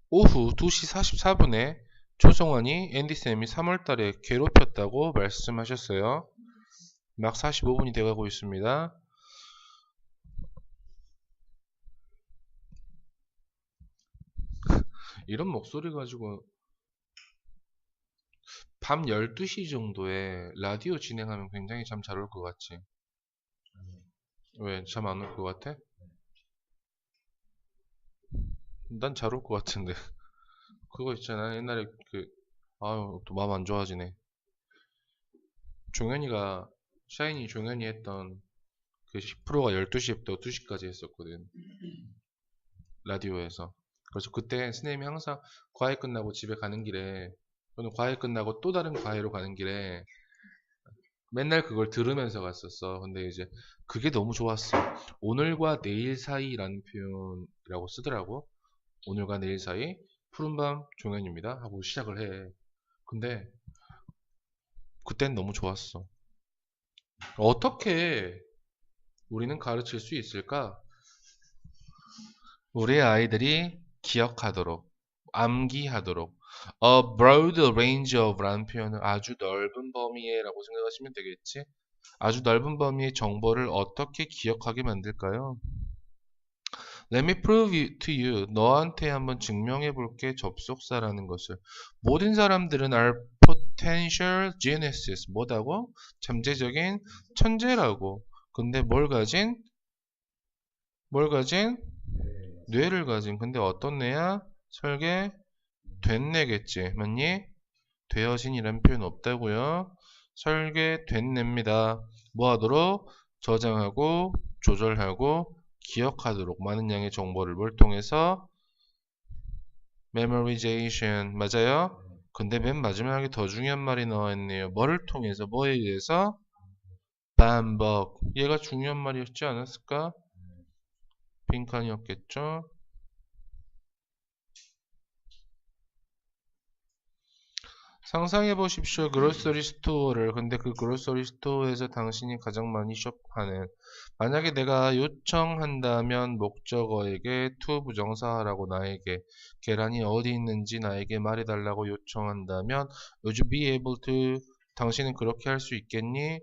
오후 2시 44분에 조성원이 앤디쌤이 3월달에 괴롭혔다고 말씀하셨어요. 막 45분이 돼가고 있습니다. 이런 목소리 가지고 밤 12시 정도에 라디오 진행하면 굉장히 잠 잘 올 것 같지? 왜? 잠 안 올 것 같아? 난 잘 올 것 같은데. 그거 있잖아. 옛날에 아유, 또 마음 안 좋아지네. 종현이가, 샤이니 종현이 했던 그 10%가 12시부터 2시까지 했었거든. 라디오에서. 그래서 그때 스님이 항상 과외 끝나고 집에 가는 길에, 또는 과외 끝나고 또 다른 과외로 가는 길에 맨날 그걸 들으면서 갔었어. 근데 이제 그게 너무 좋았어. 오늘과 내일 사이라는 표현이라고 쓰더라고. 오늘과 내일 사이 푸른밤 종현입니다 하고 시작을 해. 근데 그땐 너무 좋았어. 어떻게 우리는 가르칠 수 있을까? 우리 아이들이 기억하도록, 암기하도록 a broad range of 라는 표현을 아주 넓은 범위에 라고 생각하시면 되겠지? 아주 넓은 범위의 정보를 어떻게 기억하게 만들까요? Let me prove to you. 너한테 한번 증명해 볼게. 접속사라는 것을. 모든 사람들은 are potential geniuses. 뭐다고? 잠재적인 천재라고. 근데 뭘 가진? 뇌를 가진. 근데 어떤 뇌야? 설계된 뇌겠지. 맞니? 되어진이라는 표현 없다고요. 설계된 뇌입니다. 뭐 하도록? 저장하고 조절하고 기억하도록 많은 양의 정보를 뭘 통해서? memorization. 맞아요? 근데 맨 마지막에 더 중요한 말이 나와 있네요. 뭐를 통해서? 뭐에 의해서? 반복. 얘가 중요한 말이었지 않았을까? 빈칸이었겠죠? 상상해 보십시오. 그로서리 스토어를. 근데 그 그로서리 스토어에서 당신이 가장 많이 숍하는. 만약에 내가 요청한다면 목적어에게 to 부정사라고 나에게 계란이 어디 있는지 나에게 말해달라고 요청한다면 would you be able to 당신은 그렇게 할 수 있겠니?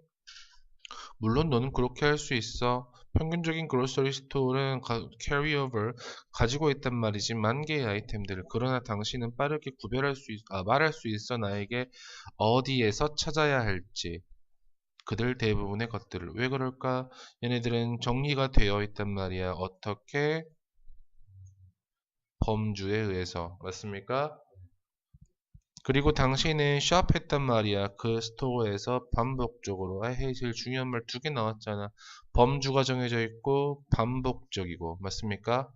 물론 너는 그렇게 할 수 있어. 평균적인 그로서리 스토어는 carryover 가지고 있단 말이지 만 개의 아이템들을. 그러나 당신은 빠르게 말할 수 있어 나에게 어디에서 찾아야 할지. 그들 대부분의 것들을. 왜 그럴까? 얘네들은 정리가 되어 있단 말이야. 어떻게? 범주에 의해서. 맞습니까? 그리고 당신은 샵했단 말이야. 그 스토어에서 반복적으로. 헤이 제일 중요한 말 두 개 나왔잖아. 범주가 정해져 있고 반복적이고. 맞습니까?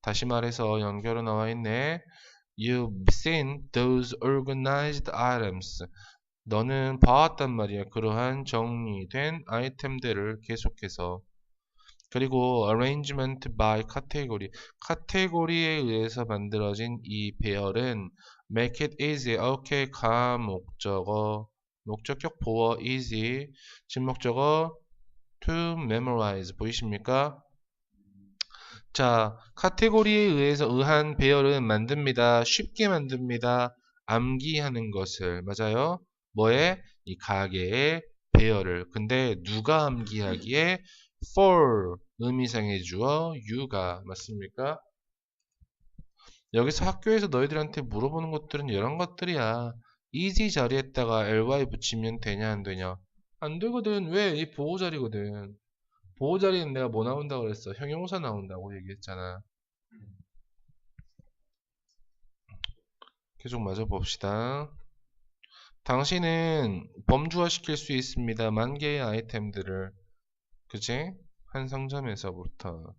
다시 말해서 연결로 나와 있네. You've seen those organized items. 너는 봐왔단 말이야. 그러한 정리된 아이템들을 계속해서. 그리고 arrangement by category. 카테고리에 의해서 만들어진 이 배열은 make it easy. 오케이, 목적어. 목적격 보어 easy. 진목적어 to memorize. 보이십니까? 자, 카테고리에 의해서 의한 배열은 만듭니다. 쉽게 만듭니다. 암기하는 것을. 맞아요? 뭐에? 이 가계의 배열을. 근데 누가 암기하기에? for 의미상의 주어 you가. 맞습니까? 여기서 학교에서 너희들한테 물어보는 것들은 이런 것들이야. easy 자리에다가 ly 붙이면 되냐 안 되냐? 안 되거든. 왜? 이 보호자리거든. 보호자리는 내가 뭐 나온다고 그랬어? 형용사 나온다고 얘기했잖아. 계속 맞아 봅시다. 당신은 범주화 시킬 수 있습니다. 만 개의 아이템들을. 그치? 한 상점에서부터.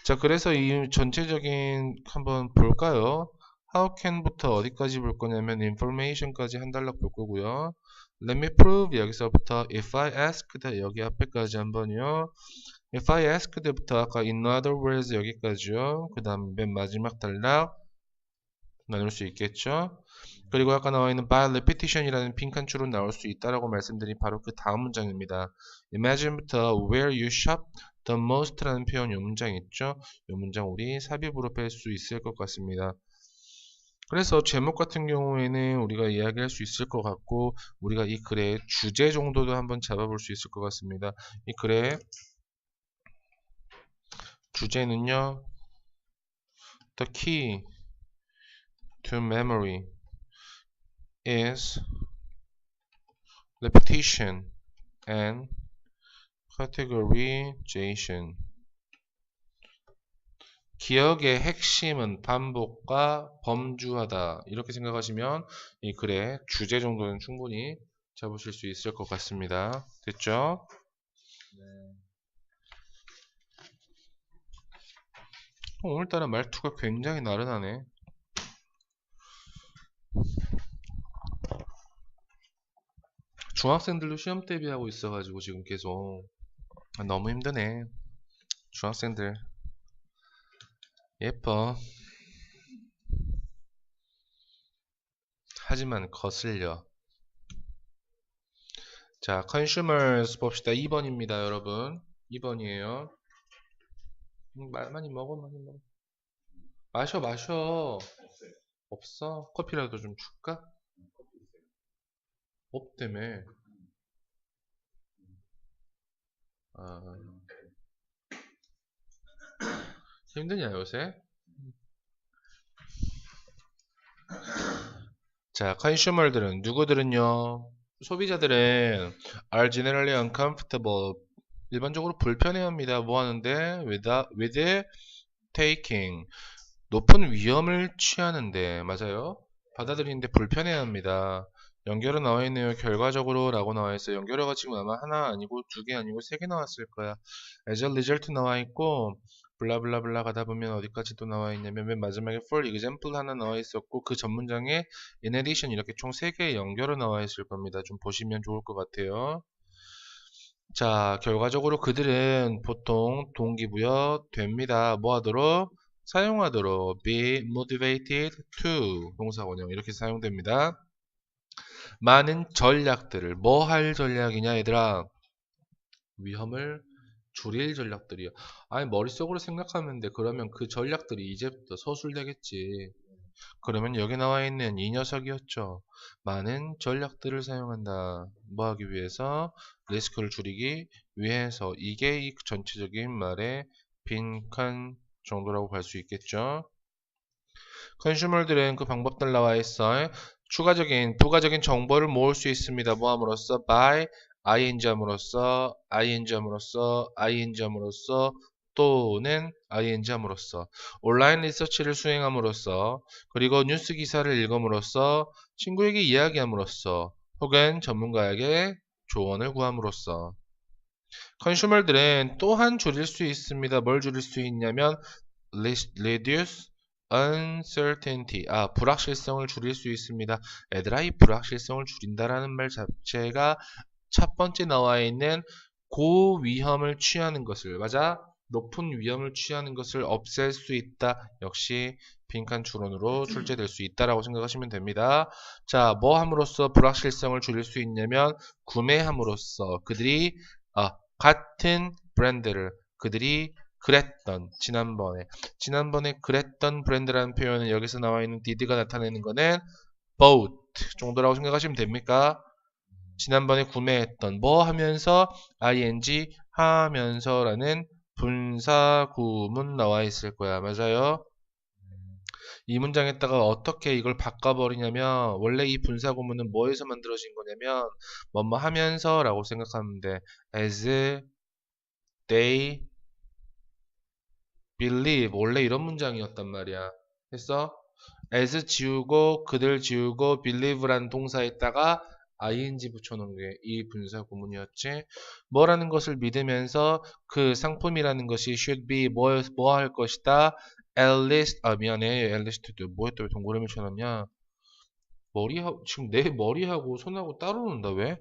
자, 그래서 이 전체적인 한번 볼까요? How can부터 어디까지 볼 거냐면 information까지 한 달락 볼 거고요. Let me prove 여기서부터 if I asked 여기 앞에까지 한번요. If I asked부터 아까 in other words 여기까지요. 그 다음 맨 마지막 단락 나눌 수 있겠죠. 그리고 아까 나와 있는 by repetition이라는 빈칸 줄은 나올 수 있다라고 말씀드린 바로 그 다음 문장입니다. Imagine부터 where you shop the most라는 표현 이 문장 있죠. 이 문장 우리 삽입으로 뺄 수 있을 것 같습니다. 그래서 제목 같은 경우에는 우리가 이야기할 수 있을 것 같고 우리가 이 글의 주제 정도도 한번 잡아볼 수 있을 것 같습니다. 이 글의 주제는요. The key to memory is repetition and categorization. 기억의 핵심은 반복과 범주하다. 이렇게 생각하시면 이 글의 주제 정도는 충분히 잡으실 수 있을 것 같습니다. 됐죠? 네. 오늘따라 말투가 굉장히 나른하네. 중학생들도 시험 대비하고 있어가지고 지금 계속 너무 힘드네. 중학생들 예뻐. 하지만 거슬려. 자, consumers 봅시다. 2번입니다, 여러분. 2번이에요. 많이 먹어, 많이 먹어. 마셔. 없어? 커피라도 좀 줄까? 없다며. 아, 힘드냐, 요새? 자, consumer들은, 누구들은요? 소비자들은 are generally uncomfortable. 일반적으로 불편해합니다. 뭐 하는데? with taking. 높은 위험을 취하는데, 맞아요? 받아들이는데 불편해합니다. 연결어 나와 있네요. 결과적으로 라고 나와 있어요. 연결어가 지금 아마 하나 아니고 두 개 아니고 세 개 나왔을 거야. as a result 나와 있고 블라블라블라 가다 보면 어디까지 또 나와 있냐면 맨 마지막에 for example 하나 나와 있었고 그 전 문장에 in addition 이렇게 총 3개의 연결어 나와 있을 겁니다. 좀 보시면 좋을 것 같아요. 자, 결과적으로 그들은 보통 동기부여 됩니다. 뭐 하도록? 사용하도록 be motivated to 동사 원형 이렇게 사용됩니다. 많은 전략들을 뭐 할 전략이냐 얘들아? 위험을 줄일 전략들이요. 아니 머릿속으로 생각하면 돼. 그러면 그 전략들이 이제부터 서술되겠지. 그러면 여기 나와 있는 이 녀석이었죠. 많은 전략들을 사용한다. 뭐 하기 위해서? 리스크를 줄이기 위해서. 이게 이 전체적인 말의 빈칸 정도라고 볼 수 있겠죠. 컨슈머들은 그 방법들 나와 있어. 추가적인, 부가적인 정보를 모을 수 있습니다. 뭐함으로써? by, ing함으로써, ing함으로써, 또는 ing함으로써, 온라인 리서치를 수행함으로써, 그리고 뉴스 기사를 읽음으로써, 친구에게 이야기함으로써, 혹은 전문가에게 조언을 구함으로써. 컨슈머들은 또한 줄일 수 있습니다. 뭘 줄일 수 있냐면 reduce uncertainty. 불확실성을 줄일 수 있습니다. 얘들아, 이 불확실성을 줄인다라는 말 자체가 첫 번째 나와 있는 고위험을 취하는 것을, 맞아? 높은 위험을 취하는 것을 없앨 수 있다. 역시 빈칸 추론으로 출제될 수 있다라고 생각하시면 됩니다. 자, 뭐 함으로써 불확실성을 줄일 수 있냐면 구매함으로써 그들이 같은 브랜드를 그들이 그랬던 지난번에 그랬던 브랜드라는 표현은 여기서 나와 있는 did가 나타내는 거는 bought 정도라고 생각하시면 됩니까? 지난번에 구매했던 뭐 하면서 ing 하면서라는 분사 구문 나와 있을 거야. 맞아요? 이 문장에다가 어떻게 이걸 바꿔버리냐면 원래 이 분사 구문은 뭐에서 만들어진 거냐면 뭐뭐 하면서 라고 생각하면 돼. as they believe 원래 이런 문장이었단 말이야. 그래서 as 지우고 그들 지우고 believe라는 동사에다가 ing 붙여놓은 게 이 분사 구문이었지. 뭐라는 것을 믿으면서 그 상품이라는 것이 should be 뭐 할 것이다. at least 미안해. at least도 뭐에 또 동그라미 쳐놨냐. 지금 내 머리하고 손하고 따로 논다 왜?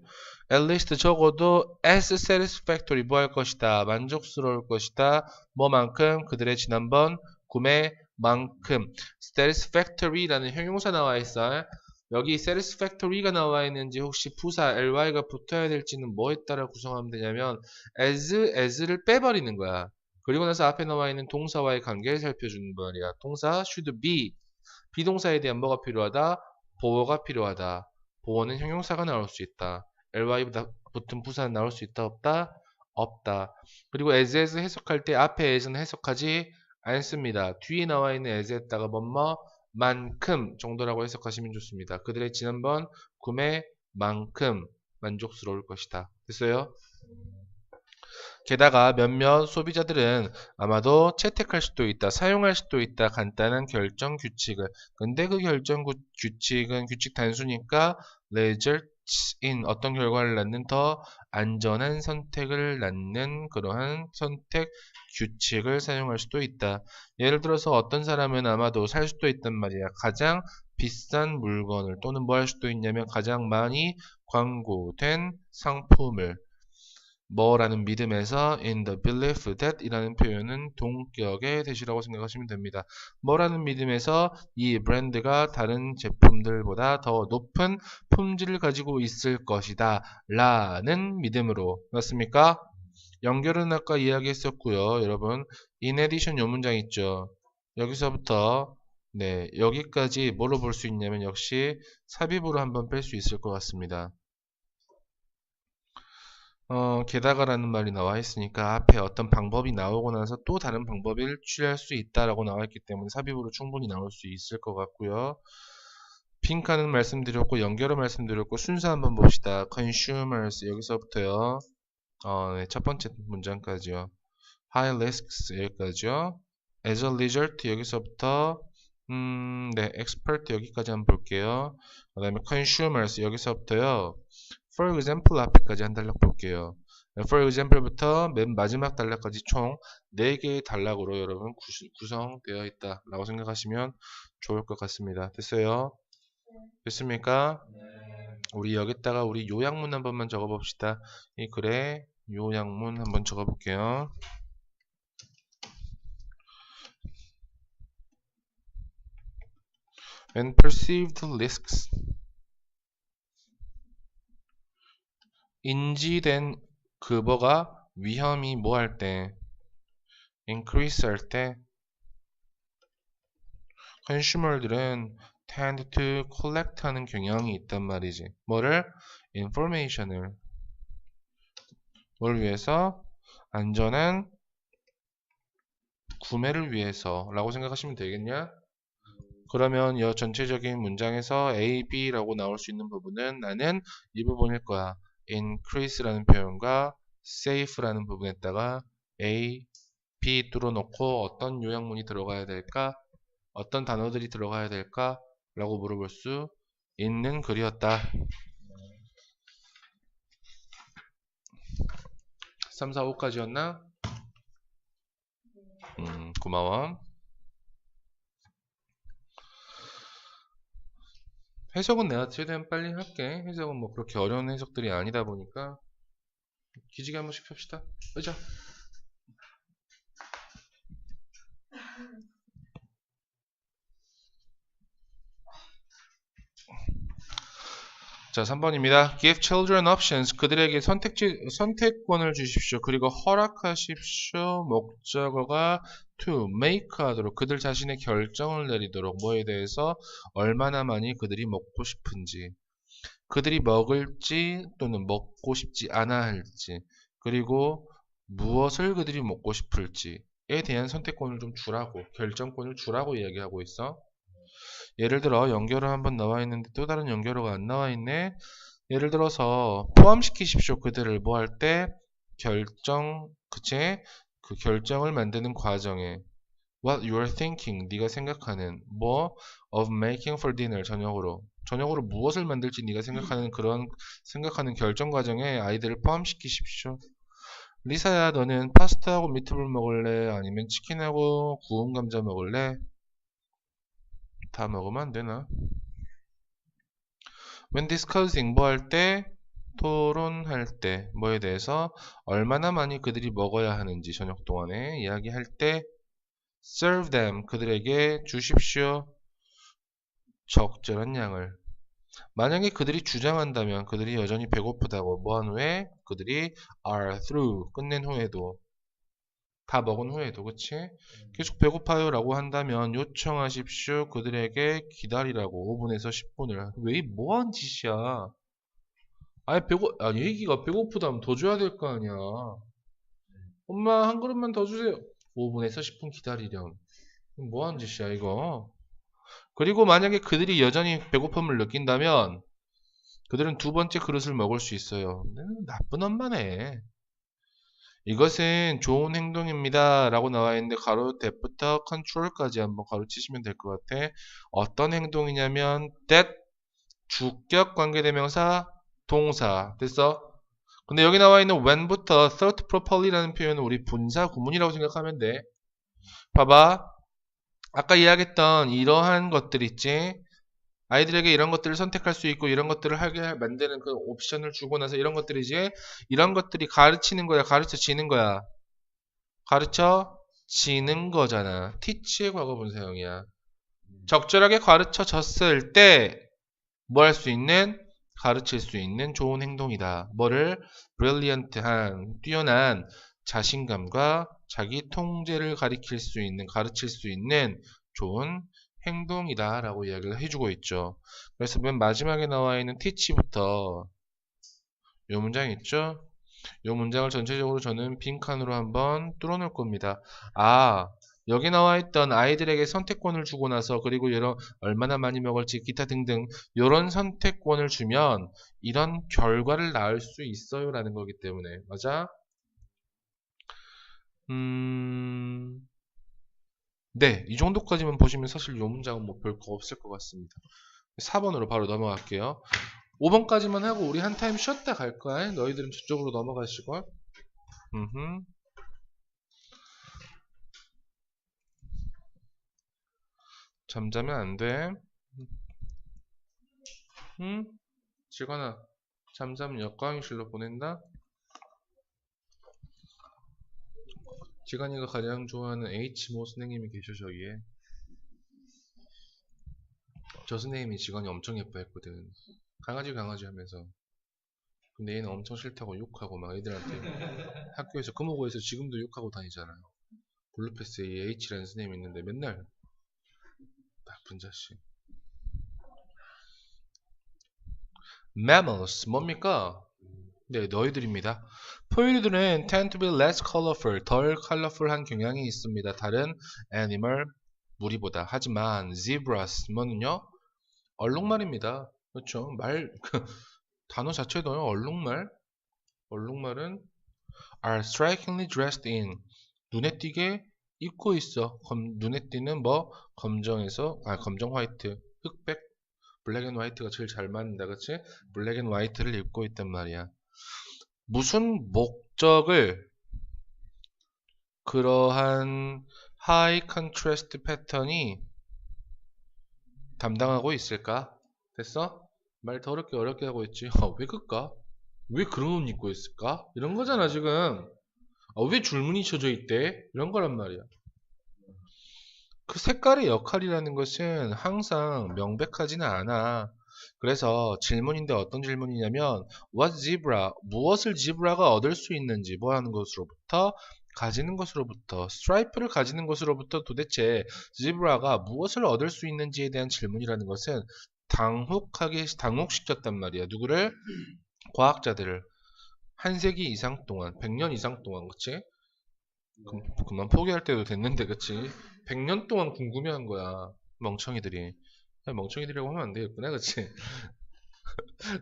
at least 적어도 as satisfactory 뭐 할 것이다. 만족스러울 것이다. 뭐만큼 그들의 지난번 구매만큼 satisfactory라는 형용사 나와 있어. 여기 satisfactory가 나와 있는지 혹시 부사 ly가 붙어야 될지는 뭐에 따라 구성하면 되냐면 as를 빼버리는 거야. 그리고 나서 앞에 나와 있는 동사와의 관계를 살펴주는 말이야. 동사 should be 비동사에 대한 뭐가 필요하다? 보어가 필요하다. 보어는 형용사가 나올 수 있다. ly 붙은 부사는 나올 수 있다 없다? 없다. 그리고 as 해석할 때 앞에 as는 해석하지 않습니다. 뒤에 나와 있는 as에다가 만큼 정도라고 해석하시면 좋습니다. 그들의 지난번 구매만큼 만족스러울 것이다. 됐어요? 게다가 몇몇 소비자들은 아마도 채택할 수도 있다, 사용할 수도 있다, 간단한 결정 규칙을. 근데 그 결정 규칙은 규칙 단수니까 results in 어떤 결과를 낳는 더 안전한 선택을 낳는 그러한 선택 규칙을 사용할 수도 있다. 예를 들어서 어떤 사람은 아마도 살 수도 있단 말이야. 가장 비싼 물건을 또는 뭐 할 수도 있냐면 가장 많이 광고된 상품을 뭐라는 믿음에서 in the belief that 이라는 표현은 동격의 대시라고 생각하시면 됩니다. 뭐라는 믿음에서 이 브랜드가 다른 제품들보다 더 높은 품질을 가지고 있을 것이다 라는 믿음으로. 맞습니까? 연결은 아까 이야기했었고요. 여러분 in addition 요 문장 있죠. 여기서부터 네 여기까지 뭐로 볼 수 있냐면 역시 삽입으로 한번 뺄 수 있을 것 같습니다. 게다가라는 말이 나와 있으니까 앞에 어떤 방법이 나오고 나서 또 다른 방법을 취할 수 있다라고 나와 있기 때문에 삽입으로 충분히 나올 수 있을 것 같고요. 핑크는 말씀드렸고 연결어 말씀드렸고 순서 한번 봅시다. consumers 여기서부터요. 네, 첫 번째 문장까지요. high risks 여기까지요. as a result 여기서부터 네, expert 여기까지 한번 볼게요. 그 다음에 consumers 여기서부터요. For example 앞에까지 한 단락 볼게요. For example부터 맨 마지막 단락까지 총 4개의 단락으로 여러분 구성되어 있다 라고 생각하시면 좋을 것 같습니다. 됐어요? 됐습니까? 우리 여기다가 우리 요약문 한 번만 적어 봅시다. 이 글에 요약문 한번 적어 볼게요. When perceived risks 인지된 뭐가 위험이 뭐 할 때 increase 할 때 consumer들은 tend to collect 하는 경향이 있단 말이지. 뭐를? information을 뭘 위해서? 안전한 구매를 위해서 라고 생각하시면 되겠냐? 그러면 이 전체적인 문장에서 A, B라고 나올 수 있는 부분은 나는 이 부분일 거야. increase라는 표현과 safe라는 부분에다가 A, B 뚫어놓고 어떤 요약문이 들어가야 될까? 어떤 단어들이 들어가야 될까? 라고 물어볼 수 있는 글이었다. 3, 4, 5까지였나? 고마워. 해석은 내가 최대한 빨리 할게. 해석은 뭐 그렇게 어려운 해석들이 아니다 보니까 기지개 한 번씩 펴봅시다. 그죠? 자, 3번입니다. Give children options. 그들에게 선택권을 주십시오. 그리고 허락하십시오. 목적어가 to make 하도록 그들 자신의 결정을 내리도록 뭐에 대해서 얼마나 많이 그들이 먹고 싶은지 그들이 먹을지 또는 먹고 싶지 않아 할지 그리고 무엇을 그들이 먹고 싶을지에 대한 선택권을 좀 주라고 결정권을 주라고 이야기하고 있어. 예를 들어 연결어 한번 나와 있는데 또 다른 연결어가 안 나와 있네. 예를 들어서 포함시키십시오. 그들을 뭐 할 때 그치? 그 결정을 만드는 과정에 what you are thinking 네가 생각하는 뭐 of making for dinner 저녁으로 저녁으로 무엇을 만들지 네가 생각하는 그런 생각하는 결정 과정에 아이들을 포함시키십시오. 리사야, 너는 파스타하고 미트볼 먹을래? 아니면 치킨하고 구운 감자 먹을래? 다 먹으면 안 되나? When discussing, 뭐 할 때? 토론할 때, 뭐에 대해서 얼마나 많이 그들이 먹어야 하는지 저녁 동안에 이야기할 때 serve them, 그들에게 주십시오. 적절한 양을. 만약에 그들이 주장한다면 그들이 여전히 배고프다고 뭐한 후에 그들이 are through, 끝낸 후에도 다 먹은 후에도 그치? 계속 배고파요 라고 한다면 요청하십시오. 그들에게 기다리라고 5분에서 10분을. 왜 뭐한 짓이야? 아니 얘기가 배고프다면 더 줘야 될 거 아니야. 엄마 한 그릇만 더 주세요. 5분에서 10분 기다리렴. 뭐한 짓이야 이거. 그리고 만약에 그들이 여전히 배고픔을 느낀다면 그들은 두 번째 그릇을 먹을 수 있어요. 나쁜 엄마네. 이것은 좋은 행동입니다 라고 나와 있는데 가로 that부터 control까지 한번 가로치시면 될 것 같아. 어떤 행동이냐면 that 주격 관계대명사 동사 됐어? 근데 여기 나와 있는 when부터 thought properly라는 표현은 우리 분사 구문이라고 생각하면 돼. 봐봐. 아까 이야기했던 이러한 것들 있지? 아이들에게 이런 것들을 선택할 수 있고 이런 것들을 하게 만드는 그 옵션을 주고 나서 이런 것들이지? 이런 것들이 가르치는 거야? 가르쳐지는 거야? 가르쳐지는 거잖아. teach의 과거분 사용이야. 적절하게 가르쳐졌을 때 뭐 할 수 있는? 가르칠 수 있는 좋은 행동이다. 뭐를? brilliant한, 뛰어난 자신감과 자기 통제를 가르칠 수 있는 좋은 행동이다 라고 이야기를 해주고 있죠. 그래서 맨 마지막에 나와 있는 teach부터 이 문장 있죠? 이 문장을 전체적으로 저는 빈칸으로 한번 뚫어놓을 겁니다. 여기 나와 있던 아이들에게 선택권을 주고 나서 그리고 이런 얼마나 많이 먹을지 기타 등등 이런 선택권을 주면 이런 결과를 낳을 수 있어요 라는 거기 때문에 맞아? 네, 이 정도까지만 보시면 사실 이 문장은 뭐 별거 없을 것 같습니다. 4번으로 바로 넘어갈게요. 5번까지만 하고 우리 한 타임 쉬었다 갈 거야. 너희들은 저쪽으로 넘어가시고. 잠자면 안 돼. 응? 지건아, 잠자면 역광실로 보낸다? 지간이가 가장 좋아하는 H모 선생님이 계셔, 저기에. 저 선생님이 지간이 엄청 예뻐했거든. 강아지 하면서. 근데 얘는 엄청 싫다고 욕하고 막 애들한테 학교에서 금호고에서 지금도 욕하고 다니잖아요. 블루패스에 H라는 선생님이 있는데 맨날 나쁜 자식. Mammals 뭡니까? 네, 너희들입니다. 포유류들은 tend to be less colorful, 덜 컬러풀한 경향이 있습니다. 다른 animal, 무리보다. 하지만 zebras, 뭐는요? 얼룩말입니다. 그렇죠? 단어 자체도요, 얼룩말. 얼룩말은 are strikingly dressed in. 눈에 띄게 입고 있어. 눈에 띄는 뭐, 검정 화이트, 흑백, 블랙 앤 화이트가 제일 잘 맞는다. 그치? 블랙 앤 화이트를 입고 있단 말이야. 무슨 목적을 그러한 하이 컨트래스트 패턴이 담당하고 있을까? 됐어? 말 더럽게 어렵게 하고 있지. 왜 그럴까? 왜 그런 옷 입고 있을까? 이런 거잖아 지금. 왜 줄무늬 쳐져 있대? 이런 거란 말이야. 그 색깔의 역할이라는 것은 항상 명백하지는 않아. 그래서 질문인데 어떤 질문이냐면 What zebra? 무엇을 지브라가 얻을 수 있는지 뭐 하는 것으로부터? 가지는 것으로부터 스트라이프를 가지는 것으로부터 도대체 지브라가 무엇을 얻을 수 있는지에 대한 질문이라는 것은 당혹시켰단 말이야. 누구를? 과학자들을. 한 세기 이상 동안, 100년 이상 동안, 그치? 그만 포기할 때도 됐는데, 그치? 100년 동안 궁금해한 거야. 멍청이들이. 멍청이들이라고 하면 안 되겠구나, 그치?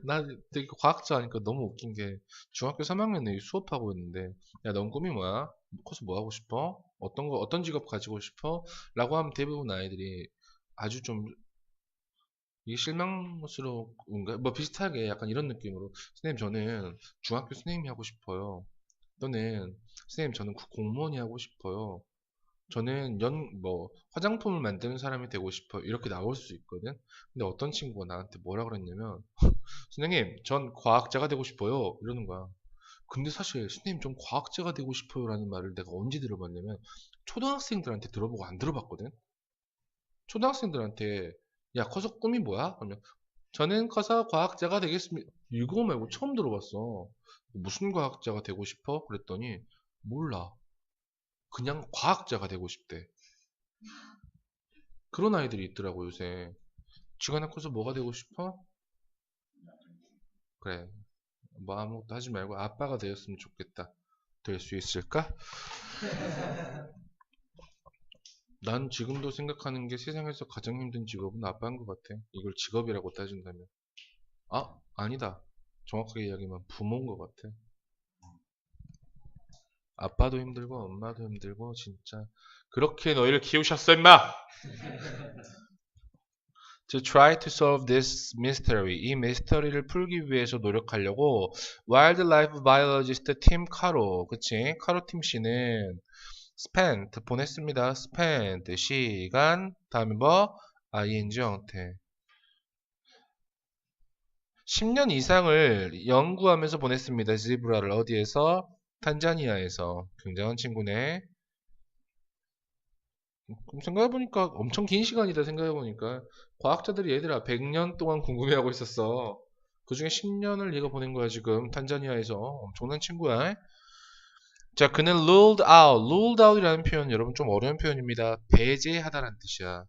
나 되게 과학자 하니까 너무 웃긴 게 중학교 3학년에 수업하고 있는데 야, 넌 꿈이 뭐야? 커서 뭐 하고 싶어? 어떤 직업 가지고 싶어? 라고 하면 대부분 아이들이 아주 좀 이게 실망스러운가? 뭐 비슷하게 약간 이런 느낌으로 선생님 저는 중학교 선생님이 하고 싶어요. 또는 선생님 저는 공무원이 하고 싶어요. 저는 화장품을 만드는 사람이 되고 싶어요. 이렇게 나올 수 있거든. 근데 어떤 친구가 나한테 뭐라 그랬냐면 선생님 전 과학자가 되고 싶어요. 이러는 거야. 근데 사실 선생님 전 과학자가 되고 싶어요 라는 말을 내가 언제 들어봤냐면 초등학생들한테 들어보고 안 들어봤거든. 초등학생들한테 야 커서 꿈이 뭐야? 그러면 저는 커서 과학자가 되겠습니다. 이거 말고 처음 들어봤어. 무슨 과학자가 되고 싶어? 그랬더니 몰라. 그냥 과학자가 되고 싶대. 그런 아이들이 있더라고 요새. 지가 커서 뭐가 되고 싶어? 그래. 뭐 아무것도 하지 말고 아빠가 되었으면 좋겠다. 될 수 있을까? 난 지금도 생각하는 게 세상에서 가장 힘든 직업은 아빠인 것 같아. 이걸 직업이라고 따진다면. 아, 아니다. 정확하게 이야기하면 부모인 것 같아. 아빠도 힘들고 엄마도 힘들고 진짜 그렇게 너희를 키우셨어 임마! To try to solve this mystery. 이 미스터리를 풀기 위해서 노력하려고 Wildlife Biologist 팀 카로, 그치? 카로 팀 씨는 spent 보냈습니다. spent 시간 다음에 뭐 ing 형태 10년 이상을 연구하면서 보냈습니다. 지브라를 어디에서? 탄자니아에서. 굉장한 친구네. 생각해보니까 엄청 긴 시간이다. 생각해보니까 과학자들이 얘들아 100년 동안 궁금해하고 있었어. 그 중에 10년을 얘가 보낸 거야 지금 탄자니아에서. 엄청난 친구야. 자, 그는 ruled out. ruled out이라는 표현 여러분 좀 어려운 표현입니다. 배제하다라는 뜻이야.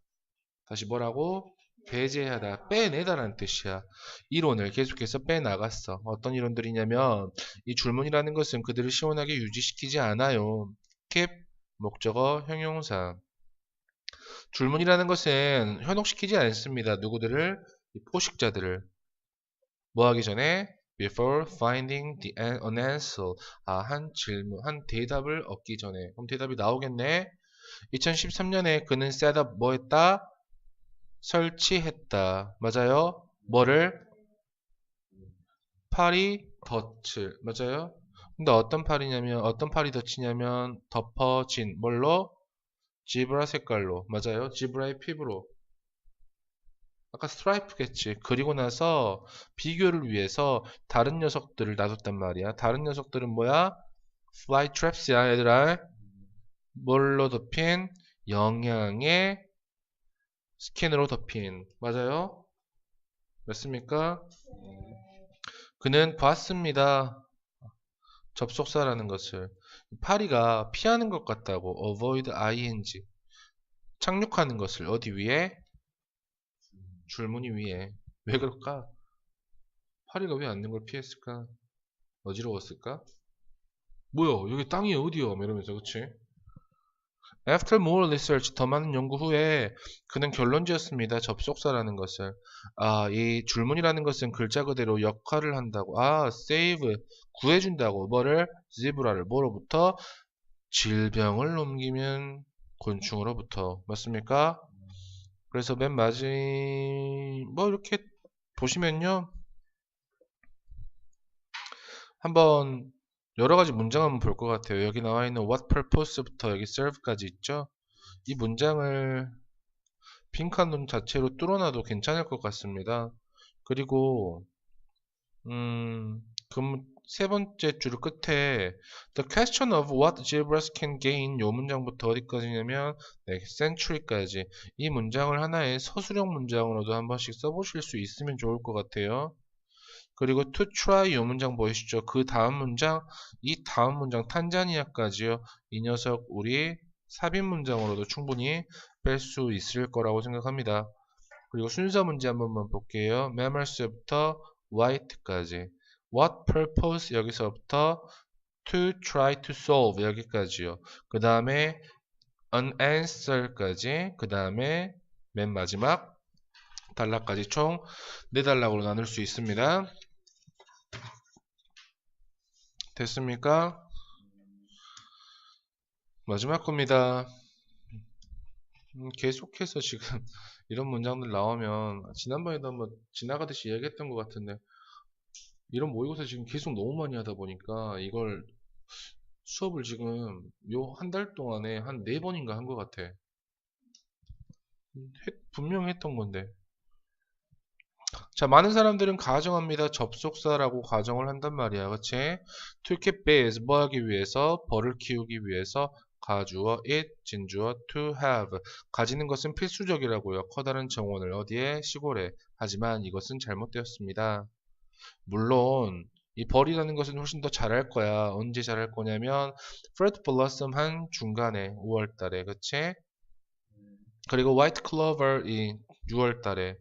다시 뭐라고? 배제하다, 빼내다라는 뜻이야. 이론을 계속해서 빼나갔어. 어떤 이론들이냐면 이 줄무늬라는 것은 그들을 시원하게 유지시키지 않아요. keep 목적어 형용사. 줄무늬라는 것은 현혹시키지 않습니다. 누구들을? 이 포식자들을. 뭐 하기 전에? Before finding an answer. 한 질문, 한 대답을 얻기 전에. 그럼 대답이 나오겠네. 2013년에 그는 set up 뭐 했다? 설치했다. 맞아요? 뭐를? 파리 덫을. 맞아요? 근데 어떤 파리 덫이냐면 덮어진 뭘로? 지브라 색깔로. 맞아요? 지브라의 피부로. 아까 스트라이프겠지. 그리고 나서 비교를 위해서 다른 녀석들을 놔뒀단 말이야. 다른 녀석들은 뭐야? fly traps야, 얘들아. 뭘로 덮인? 영양의 스킨으로 덮인. 맞아요? 맞습니까? 그는 봤습니다. 접속사라는 것을. 파리가 피하는 것 같다고. avoid ing. 착륙하는 것을 어디 위에? 줄무늬 위에. 왜 그럴까? 파리가 왜 앉는 걸 피했을까? 어지러웠을까? 뭐야, 여기 땅이 어디야? 이러면서, 그치? After more research, 더 많은 연구 후에 그는 결론 지었습니다. 접속사라는 것을. 이 줄무늬라는 것은 글자 그대로 역할을 한다고. save, 구해준다고. 뭐를? zebra를. 뭐로부터? 질병을 넘기면 곤충으로부터. 맞습니까? 그래서 맨 뭐 이렇게 보시면요. 한번 여러 가지 문장 한번 볼 것 같아요. 여기 나와 있는 what purpose부터 여기 serve까지 있죠. 이 문장을 빈칸 눈 자체로 뚫어놔도 괜찮을 것 같습니다. 그리고 세 번째 줄 끝에 The question of what zebras can gain 요 문장부터 어디까지냐면 century까지 이 문장을 하나의 서술형 문장으로도 한 번씩 써보실 수 있으면 좋을 것 같아요. 그리고 to try 요 문장 보이시죠? 그 다음 문장, 이 다음 문장 탄자니아까지요. 이 녀석 우리 삽입 문장으로도 충분히 뺄 수 있을 거라고 생각합니다. 그리고 순서 문제 한 번만 볼게요. mammals부터 white까지. What purpose 여기서부터 to try to solve 여기까지요. 그 다음에 an answer까지. 그 다음에 맨 마지막 단락까지 총 4단락으로 나눌 수 있습니다. 됐습니까? 마지막 겁니다. 계속해서 지금 이런 문장들 나오면 지난번에도 한번 지나가듯이 얘기했던 것 같은데 이런 모의고사 지금 계속 너무 많이 하다 보니까 이걸 수업을 지금 요 한 달 동안에 한 4번인가 한 것 같아. 분명히 했던 건데. 자, 많은 사람들은 가정합니다. 접속사라고 가정을 한단 말이야. 그치? To keep is 뭐 하기 위해서? 벌을 키우기 위해서 가주어 it, 진주어 to have. 가지는 것은 필수적이라고요. 커다란 정원을 어디에? 시골에. 하지만 이것은 잘못되었습니다. 물론 이 벌이라는 것은 훨씬 더 잘할 거야. 언제 잘할 거냐면 fruit blossom 한 중간에 5월 달에. 그치? 그리고 white clover 이 6월 달에.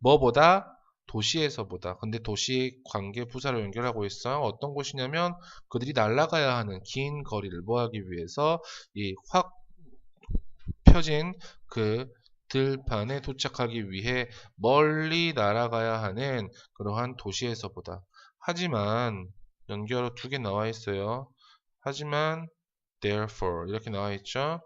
뭐보다? 도시에서보다. 근데 도시 관계 부사로 연결하고 있어요. 어떤 곳이냐면 그들이 날아가야 하는 긴 거리를 뭐 하기 위해서 이 확 펴진 그 들판에 도착하기 위해 멀리 날아가야 하는 그러한 도시에서보다. 하지만 연결어 2개 나와 있어요. 하지만 therefore 이렇게 나와 있죠.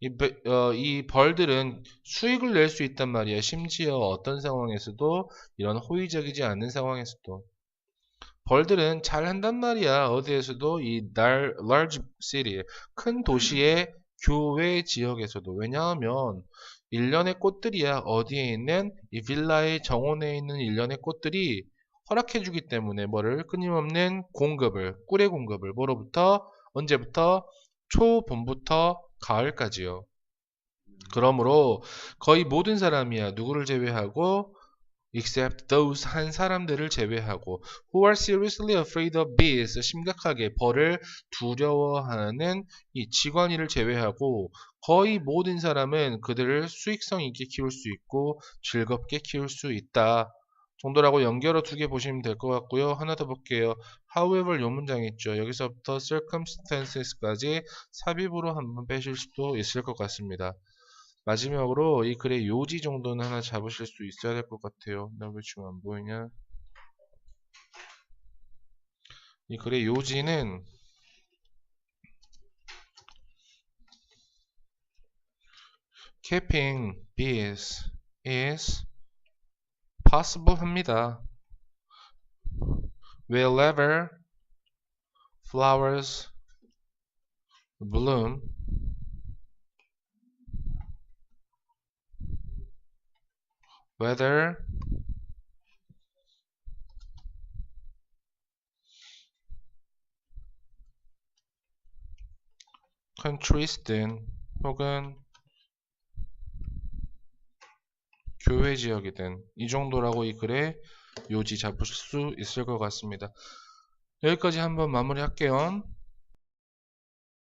이 벌들은 수익을 낼 수 있단 말이야. 심지어 어떤 상황에서도 이런 호의적이지 않는 상황에서도 벌들은 잘 한단 말이야. 어디에서도 이 large city 큰 도시의 교외 지역에서도. 왜냐하면 일련의 꽃들이야. 어디에 있는 이 빌라의 정원에 있는 일련의 꽃들이 허락해주기 때문에 뭐를 끊임없는 공급을 꿀의 공급을 뭐로부터 언제부터 초봄부터 가을까지요. 그러므로 거의 모든 사람이야. 누구를 제외하고 except those 한 사람들을 제외하고 who are seriously afraid of bees 심각하게 벌을 두려워하는 이 직관이를 제외하고 거의 모든 사람은 그들을 수익성 있게 키울 수 있고 즐겁게 키울 수 있다 정도라고 연결어 2개 보시면 될 것 같고요. 하나 더 볼게요. however 요 문장 있죠. 여기서부터 circumstances까지 삽입으로 한번 빼실 수도 있을 것 같습니다. 마지막으로 이 글의 요지 정도는 하나 잡으실 수 있어야 될 것 같아요. 나 왜 지금 안 보이냐? 이 글의 요지는 keeping bees is possible 합니다. Wherever flowers bloom whether country스든 혹은 교외 지역이든 이 정도라고 이 글의 요지 잡으실 수 있을 것 같습니다. 여기까지 한번 마무리할게요.